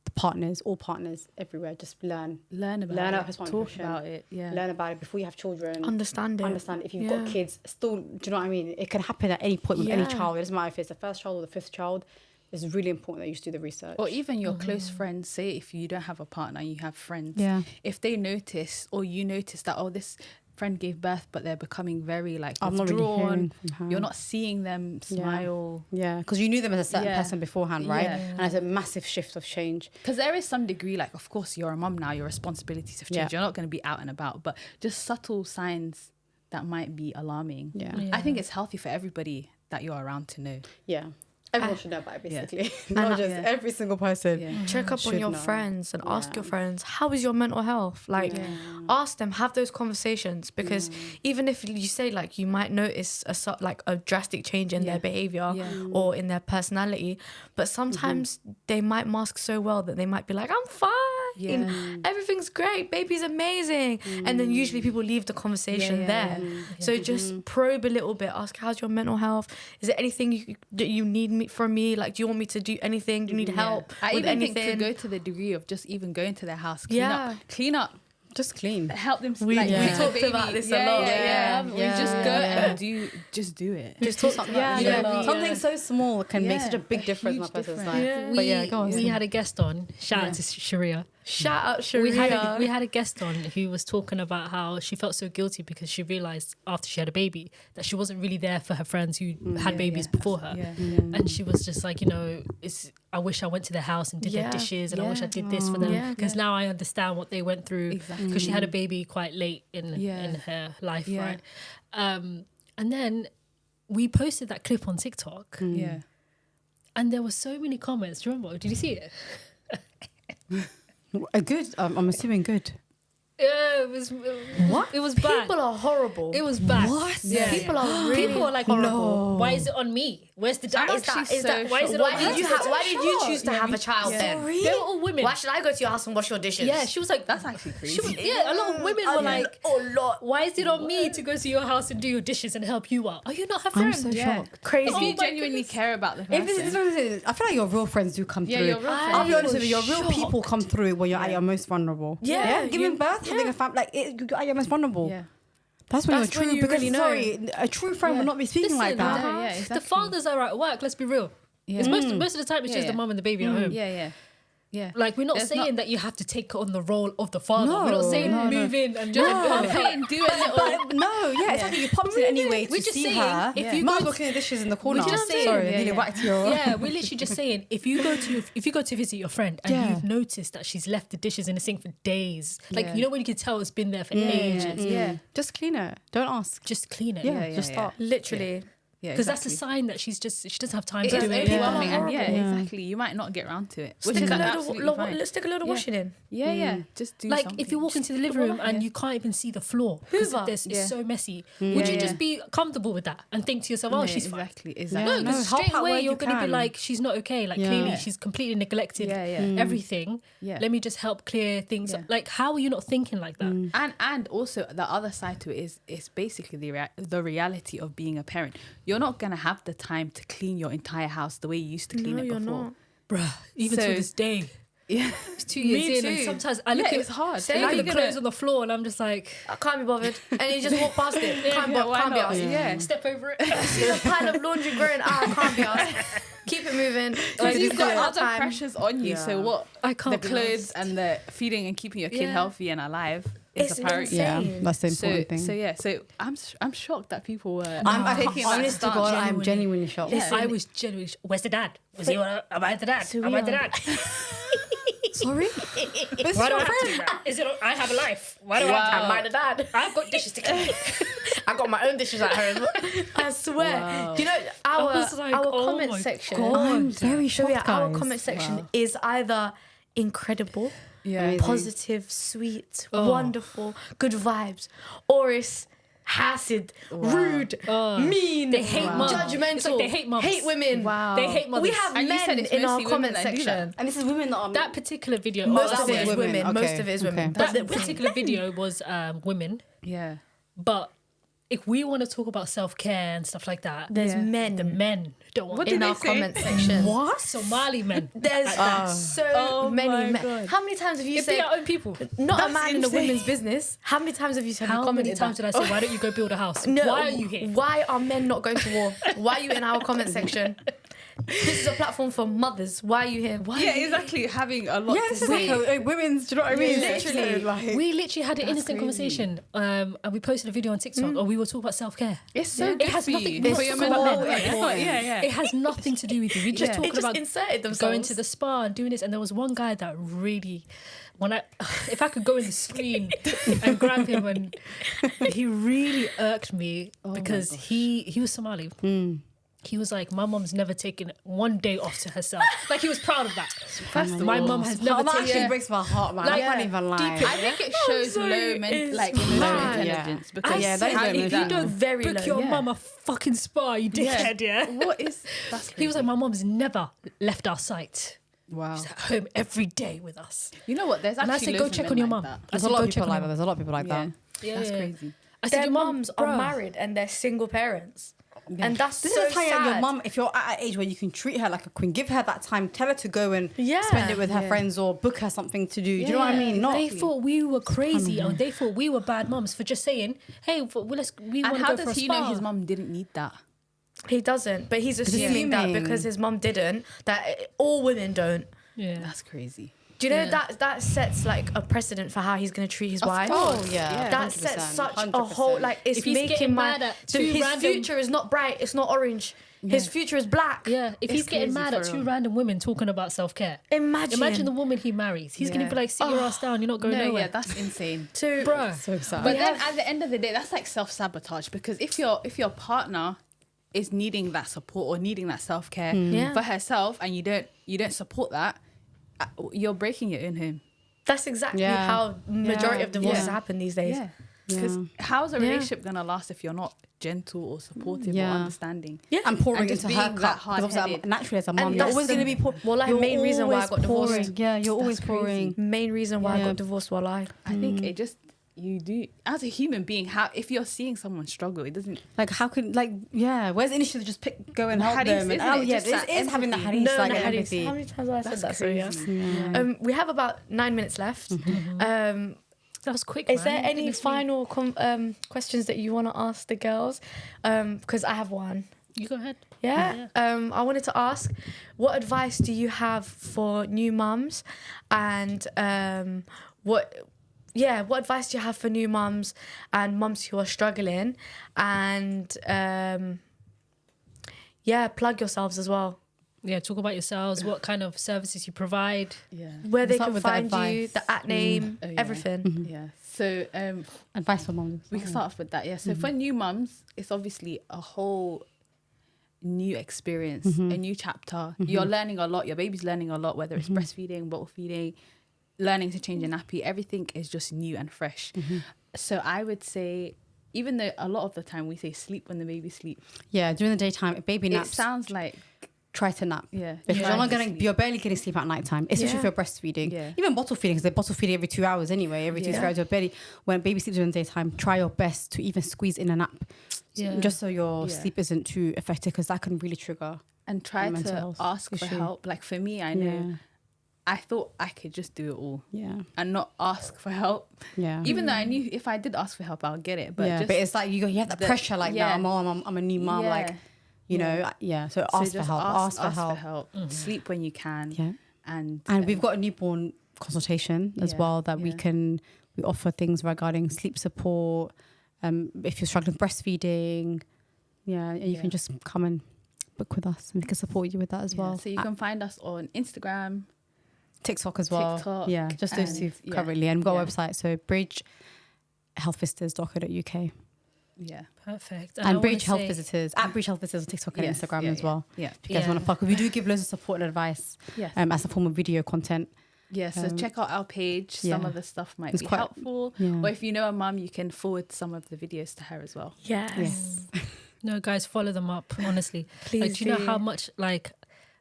the partners, all partners everywhere. Just learn learn about Learn it. about postpartum Talk depression. about it. Yeah. learn about it before you have children. Understand it. Understand if you've Yeah. got kids. Still, do you know what I mean? It can happen at any point with any Yeah. child. It doesn't matter if it's the first child or the fifth child. It's really important that you just do the research. Or even your close friends, say if you don't have a partner, you have friends. Yeah. If they notice or you notice that, oh, this, friend gave birth, but they're becoming very like I'm not really withdrawn. hearing from her. You're not seeing them smile. Yeah, because you knew them as a certain Yeah. person beforehand, right? Yeah. And it's a massive shift of change. Because there is some degree, like, of course, you're a mum now, your responsibilities have changed. Yeah. You're not going to be out and about, but just subtle signs that might be alarming. Yeah. I think it's healthy for everybody that you're around to know. Yeah. Everyone should know about it, basically. And Not just every single person. Yeah. Check up on Should your know. friends and ask Yeah. your friends, how is your mental health? Like, ask them, have those conversations, because even if you say like you might notice a drastic change in their behavior or in their personality, but sometimes they might mask so well that they might be like, I'm fine, everything's great, baby's amazing, and then usually people leave the conversation there. So just probe a little bit, ask, how's your mental health? Is there anything that you need from me? Like, do you want me to do anything? Do you need help I with even anything? think to go to the degree of just even going to their house, clean up, Just clean. help them. We with talked baby. about this a lot. We just go and do it. Just talk something. Something so small can make such a big difference in a person's life. Yeah. But go on. We had a guest on. Shout out to Sharia. Shout out Sharia. We had a guest on who was talking about how she felt so guilty because she realized after she had a baby that she wasn't really there for her friends who had babies before her. And she was just like, I wish I went to their house and did their dishes, and I wish I did this for them, because now I understand what they went through, because she had a baby quite late in her life, right? And then we posted that clip on TikTok, and there were so many comments. Do you remember? Did you see it? Good. I'm assuming good. Yeah, it was what? It was bad. People are horrible. It was bad. What? Yeah, People are really people are like horrible. Why is it on me? Where's the dad? Why is it on me? Why did you choose to have a child then? They were all women. Why should I go to your house and wash your dishes? Yeah, she was like, That's actually crazy. a lot of women were like, lot. why is it on me to go to your house and do your dishes and help you out? Are you not her I'm friend? so shocked. Crazy. If you my genuinely goodness. care about the If this person. is, I feel like your real friends do come through. your real friends. I'll be honest with you, your was real people come through when you're at your most vulnerable. Yeah. Giving birth, having a family, you're at your most vulnerable. Yeah. That's when That's you're when true. you Because really know. sorry, a true friend will not be speaking like that. Yeah, The exactly. fathers are at work, let's be real. Yeah. It's most of the time it's just Yeah. the mum and the baby at home. Yeah. Like, we're not There's saying not- that you have to take on the role of the father. No, we're not saying no, move in and Just and pop help. in, do a little. But no, exactly. You popped in anyway to We're just see saying, her. if you Mum's go looking at dishes in the corner. just saying, Sorry, really back to your. Yeah, we're literally just saying, if you go to visit your friend and you've noticed that she's left the dishes in the sink for days, like, Yeah. you know when you can tell it's been there for ages, Yeah. Just clean it. Don't ask. just clean it. Yeah, yeah, just yeah. start. Literally. Yeah. Because that's a sign that she doesn't have time It to is do it. overwhelming, Yeah. and Yeah. exactly. You might not get around to it, which Stick is a load absolutely of, fine. let's stick a load of washing in. Yeah. Just do Like, something. if you walk into the living room and you can't even see the floor because Hoover. it's so messy, would you just be comfortable with that and think to yourself, oh, she's fine? exactly. No, No, because help straight out where away you you're going to be can. like, she's not okay. Like, clearly she's completely neglected everything. Yeah. Let me just help clear things. Yeah. Like, how are you not thinking like that? And also the other side to it is basically the reality of being a parent. You're not gonna have the time to clean your entire house the way you used to clean it you're before. not. Bruh, even So- to this day. Yeah, It's 2 years in, and too. sometimes I look Yeah, at it's hard. I How look you at the gonna- clothes on the floor, and I'm just like, I can't be bothered. And you just walk past it. Can't be why not? asked. Yeah. step over it. See a pile of laundry growing out. Can't be asked. Keep it moving. Because you've got other time. pressures on you. So what? I can't The be clothes arsed. and the feeding and keeping your kid Yeah. healthy and alive is It's a priority. insane. Yeah, that's the So important thing. I'm shocked that people were I'm taking that honest to stance. God, I'm genuinely shocked. Yeah. I was genuinely. Where's the dad? Was he? Am I the dad? Am I the dad? Sorry? Why do I have to? Is it? I have a life. Why do I have to? Am I the dad? I've got dishes to clean. I got my own dishes at home. I swear. Wow. You know, our was like, our oh comment my section. God. I'm very So shocked, yeah, our guys. comment section is either incredible, Yeah. positive, sweet, wonderful, good vibes, or it's acid, rude, mean, They hate mums. judgmental, It's like they hate mums. hate women. Wow. They hate mothers. We have And you said men it's in our mostly women comment that do that. section. And this is women that are... That particular video. Most that of it is was- women. Okay, Most of it is women. okay. But That particular video was women. Yeah. But if we want to talk about self-care and stuff like that, there's Yeah. men the men don't want What it. did in they our say? comment section. What? Somali men. There's so Oh many my men. God. How many times have you If they said are own people. not a That's man in a insane. women's business? How many times have you said How many commented times that? did I say, why don't you go build a house? No, Why are you here? Why are men not going to war? Why are you in our comment section? This is a platform for mothers. Why are you here? Why? Yeah, exactly. Having a lot to This is say. like a women's, do you know what I mean? Literally. We literally had an innocent crazy. conversation, and we posted a video on TikTok, or we were talking about self-care. It's so It good has for nothing. you. We're For your talking mental about health. men. It's not- yeah. It has nothing to do with you. We just Yeah. talking They just about inserted themselves. going to the spa and doing this. And there was one guy that really, if I could go in the screen and grab him, and he really irked me because he was Somali. He was like, my mom's never taken one day off to herself. Like, he was proud of that. First of My all, mum has never That taken. actually breaks my heart, man. Like, I can't even lie. I think it shows sorry, low it's emotional mad. intelligence I because Yeah, that said, is how low do you if do you that? don't Very book low. your Yeah. mum a fucking spa, you dickhead, yeah? What is that's He was crazy. like, my mom's never left our sight. Wow. She's at home every day with us. You know what? There's And I actually said, go loads of check men on your like mum. that. There's I a said, lot go of check people on like your that. mum. There's a lot of people like Yeah. that. Yeah, That's yeah. crazy. I said, Their your mum mums are bruh. married and they're single parents. And that's This so is how sad. your mum, if you're at an age where you can treat her like a queen, give her that time, tell her to go and Yeah. spend it with her Yeah. friends or book her something to do. Do you know what I mean? Not They thought we were crazy, or they thought we were bad mums for just saying, "Hey, we want And to how go for a does he spa." know his mum didn't need that? He doesn't, but he's assuming that assuming. because his mum didn't, that all women don't. Yeah, That's crazy. Do you know Yeah. that sets like a precedent for how he's going to treat his wife? Oh yeah, That 100%, sets such a 100%. whole like it's If he's making getting my mad at so two his random- future is not bright, it's not orange. His future is black. yeah. If It's he's getting crazy mad at for two real. random women talking about self-care, Imagine imagine the woman he marries. He's gonna Yeah. be like, "Sit your ass down. You're not going No, nowhere." yeah, that's insane. to Bruh. So sad. But then at the end of the day, that's like self-sabotage because if your partner is needing that support or needing that self-care Yeah. for herself and you don't support that, you're breaking your own home. That's exactly Yeah. how majority of divorces Yeah. happen these days. Yeah. Because how's a Yeah. relationship gonna last if you're not gentle or supportive Yeah. or understanding? Yeah. and pouring And just into her being cup. that 'Cause obviously hard-headed. naturally, as a mum, And you're that's always the- going to be pouring. well, like, main reason why I got divorced. Pouring. Yeah, you're always That's crazy. pouring. Main reason why I Yeah. got divorced while I I think it just you do as a human being. How if you're seeing someone struggle, it doesn't. Like, how can, like, yeah, where's the initiative to just go and help Hadith, them? isn't And, it? yeah, Just that it is having the empathy. hadith, like, no, and Hadith. empathy. How many times have I said That's that? Sorry, yeah. crazy. Yeah. We have about 9 minutes left. That was quick. Is man. there any Goodness me. final questions that you want to ask the girls? Because I have one. You go ahead. Yeah. I wanted to ask, what advice do you have for new mums, and what advice do you have for new mums and mums who are struggling, and plug yourselves as well, Yeah, talk about yourselves. What kind of services you provide. Yeah. where they start can with the find you, advice. the at name, Oh, yeah. everything. Yeah. So Advice for moms. we can start off with that. Yeah. So for new mums, it's obviously a whole new experience, a new chapter. You're learning a lot. Your baby's learning a lot, whether it's breastfeeding, bottle feeding, learning to change a nappy. Everything is just new and fresh. So I would say, even though a lot of the time we say sleep when the baby sleeps, Yeah, during the daytime, baby it naps. sounds like Try to nap. yeah. Because try you're not to gonna, sleep. you're barely getting sleep at night time, especially if Yeah. you're breastfeeding. Yeah. Even bottle feeding, because they're bottle feeding every 2 hours anyway, every 2 Yeah. hours. Your belly. When baby sleeps during the daytime, try your best to even squeeze in a nap, Yeah. just so your Yeah. sleep isn't too affected, because that can really trigger. And try mental to health ask for issue. help. Like for me, I know I thought I could just do it all Yeah, and not ask for help. yeah, Even though I knew if I did ask for help, I'll get it. But yeah. just, But it's like you have that the- pressure, like yeah. now I'm a new mom, Yeah. like you know, yeah. So so ask for just help. Ask for help. Sleep when you can. Yeah. And We've got a newborn consultation as Yeah, well that we yeah. offer things regarding sleep support. If you're struggling with breastfeeding, and you Yeah. can just come and book with us, and we can support you with that as well. So you can find us on Instagram. TikTok as well. TikTok Yeah, just those two and- yeah. currently, and we've got a Yeah. website, so bridgehealthvisitors.co.uk Yeah. Perfect. and Bridge Health Visitors at Bridge Health Visitors on TikTok and Yes, Instagram yeah, as well. Yeah. If you guys Yeah. want to fuck, we do give loads of support and advice Yes. as a form of video content. Yeah. So check out our page. Some yeah. of the stuff might It's be quite- helpful. yeah. Or if you know a mum, you can forward some of the videos to her as well. Yes. Yes. No, guys, follow them up. Honestly, Please like, do you know do. how much like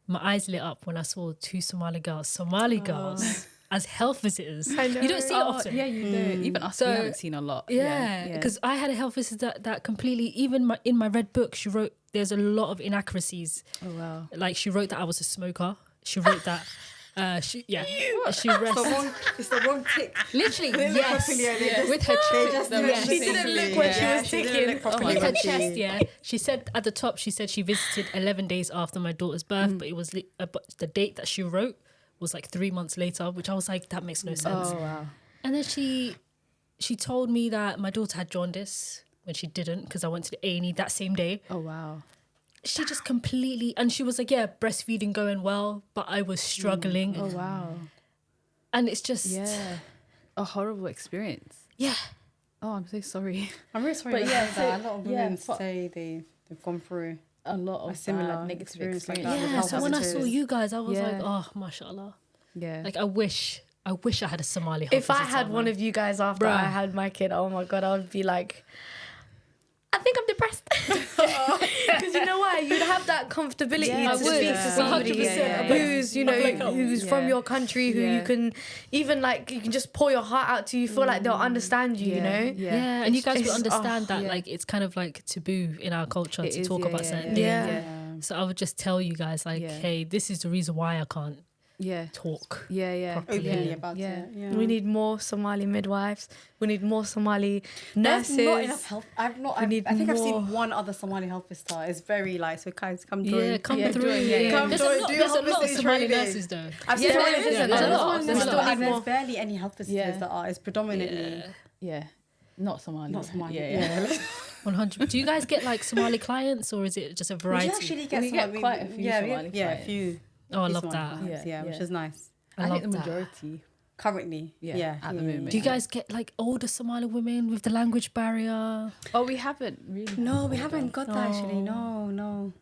my eyes lit up when I saw two Somali girls as health visitors. I know. You don't see it often. Yeah, you do. Even us, So- we haven't seen a lot. Yeah, because I had a health visitor that completely, even in my red book, she wrote there's a lot of inaccuracies. Oh wow. Like she wrote that I was a smoker. She wrote that She rests. It's the wrong tick. Literally, yes. With her chest. She didn't look when she was ticking. With her chest, yeah. She said at the top, she said she visited 11 days after my daughter's birth, but it was but the date that she wrote was like 3 months later, which I was like, that makes no sense. Oh, wow. And then she told me that my daughter had jaundice when she didn't, because I went to the A&E that same day. Oh, wow. She just completely, and she was like, yeah, breastfeeding going well, but I was struggling. Oh, wow. And it's just... Yeah. A horrible experience. Yeah. Oh, I'm so sorry. I'm really sorry. But to yeah, hear so- that. A lot of women yeah, say they've gone through A lot of a similar negative experience like experience. that. with Yeah, health so when I visitors. saw you guys, I was Yeah. like, oh, mashallah. Yeah. Like, I wish I had a Somali health If I visitor, had man. one of you guys after Bruh. I had my kid, oh my God, I would be like, I think I'm depressed. Because you know why? You'd have that comfortability Yeah, to I would. speak to somebody 100%. who's, you know, Like, oh, who's from your country, who you Yeah. can even like, you can just pour your heart out to. You feel like they'll understand you, you know? Yeah, and you guys will it's- understand oh, that, yeah. like, it's kind of like taboo in our culture It to is, talk yeah, about yeah, certain yeah. things. Yeah. So I would just tell you guys, like, Yeah. hey, this is the reason why I can't Yeah. talk. Yeah. Properly. openly Yeah. about Yeah. it. Yeah. We need more Somali midwives. We need more Somali There's nurses. not enough health. I think I've more. seen one other Somali health visitor. It's very like, so guys, come join. Yeah, come Yeah, through. join, yeah. Come There's join, a lot, do there's a health lot of visiting Somali training. nurses, though. I've Yeah, seen there one is, visitor. there's a lot. There's There's still still there's more. barely any health visitors Yeah. that are. It's predominantly Yeah. Yeah. Not Somali. not Somali. Yeah. 100. Do you guys get like Somali clients, or is it just a We variety? actually get, We get Somali- quite a few yeah, Somali yeah, a clients. few. Oh, I few love Somali that. clients, Yeah, which yeah. is nice. I think the love that. majority. Currently, Yeah, at the moment. Do you guys get like older Somali women with the language barrier? Oh, we haven't really. No, we haven't got that actually. No.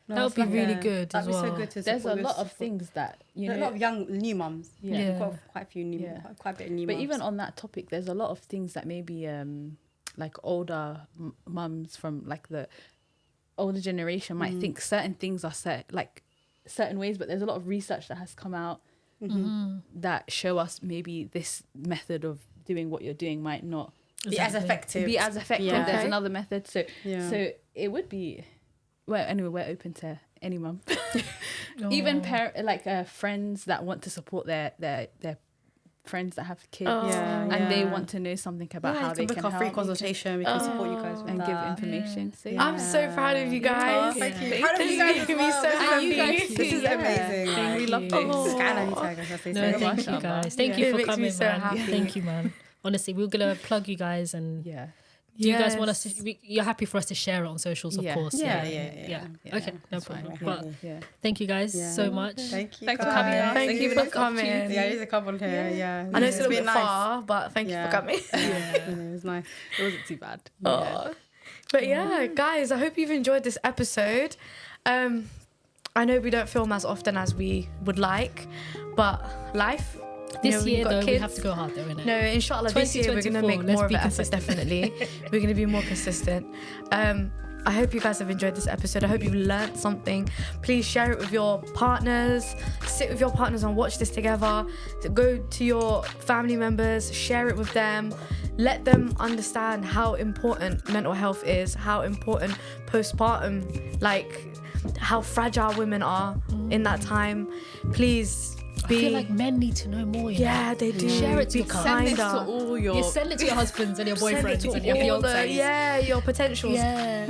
That would it's be really good That'd as be well. so good to There's a support lot this- of things that you a know. lot of young new mums. Yeah. Yeah. We've got quite a few new, Yeah. quite a bit of new But mums. even on that topic, there's a lot of things that maybe like older mums from like the older generation might think certain things are set like certain ways, but there's a lot of research that has come out that show us maybe this method of doing what you're doing might not be as effective. be as effective. Yeah. There's Okay. another method, so Yeah. so it would be. Well, anyway, we're open to any mum, even friends that want to support their friends that have kids, Oh. Yeah, and they yeah. want to know something about Yeah, how you they can can book a free help consultation. We can support you guys with and that. give information. So Yeah. I'm so proud of you guys. Thank you. This Proud of you guys is as making me well. so And happy. you guys This is Yeah. amazing. We like, love this. Oh. Scan and tag us, as they No, say. thank you mashallah. guys. Thank Yeah. you for It makes me coming, so man. happy. Thank you, man. Honestly, we're gonna plug you guys, and Yeah. do you guys want us Yes. to? You're happy for us to share it on socials, of Yeah. course. Yeah. Okay, no That's fine. problem. Yeah. But Yeah. thank you guys Yeah. so much. Thank you. Thanks for guys. coming out. Thank you giving for us the opportunity. coming. Yeah, there's a couple here. Yeah. I know it's a little been bit far, but thank you Yeah. for coming. Yeah, it was nice. It wasn't too bad. Oh. But yeah, guys, I hope you've enjoyed this episode. I know we don't film as often as we would like, but life. This you know, year, we've got though, we kids. have to go hard, though, innit? No, inshallah, this year we're going to 2024, make let's more of be an effort, consistent. definitely. We're going to be more consistent. I hope you guys have enjoyed this episode. I hope you've learned something. Please share it with your partners. Sit with your partners and watch this together. Go to your family members, share it with them. Let them understand how important mental health is, how important postpartum, like how fragile women are in that time. Please I be... feel like men need to know more. You know? yeah, they do. Share it to Be your Send this kinder. to all your. You send it to your husbands and your Send it boyfriends to and your all the- fiancés. yeah, your potentials. Yeah.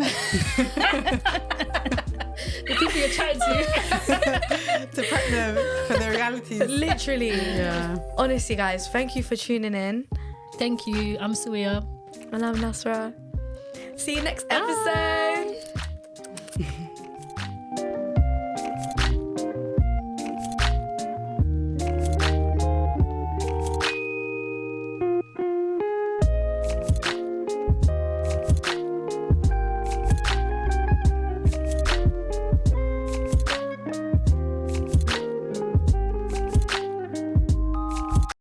The people you're chatting to. To prep them for the realities. Literally. Yeah. Honestly, guys, thank you for tuning in. Thank you. I'm Suia. And I'm Nasra. See you next episode.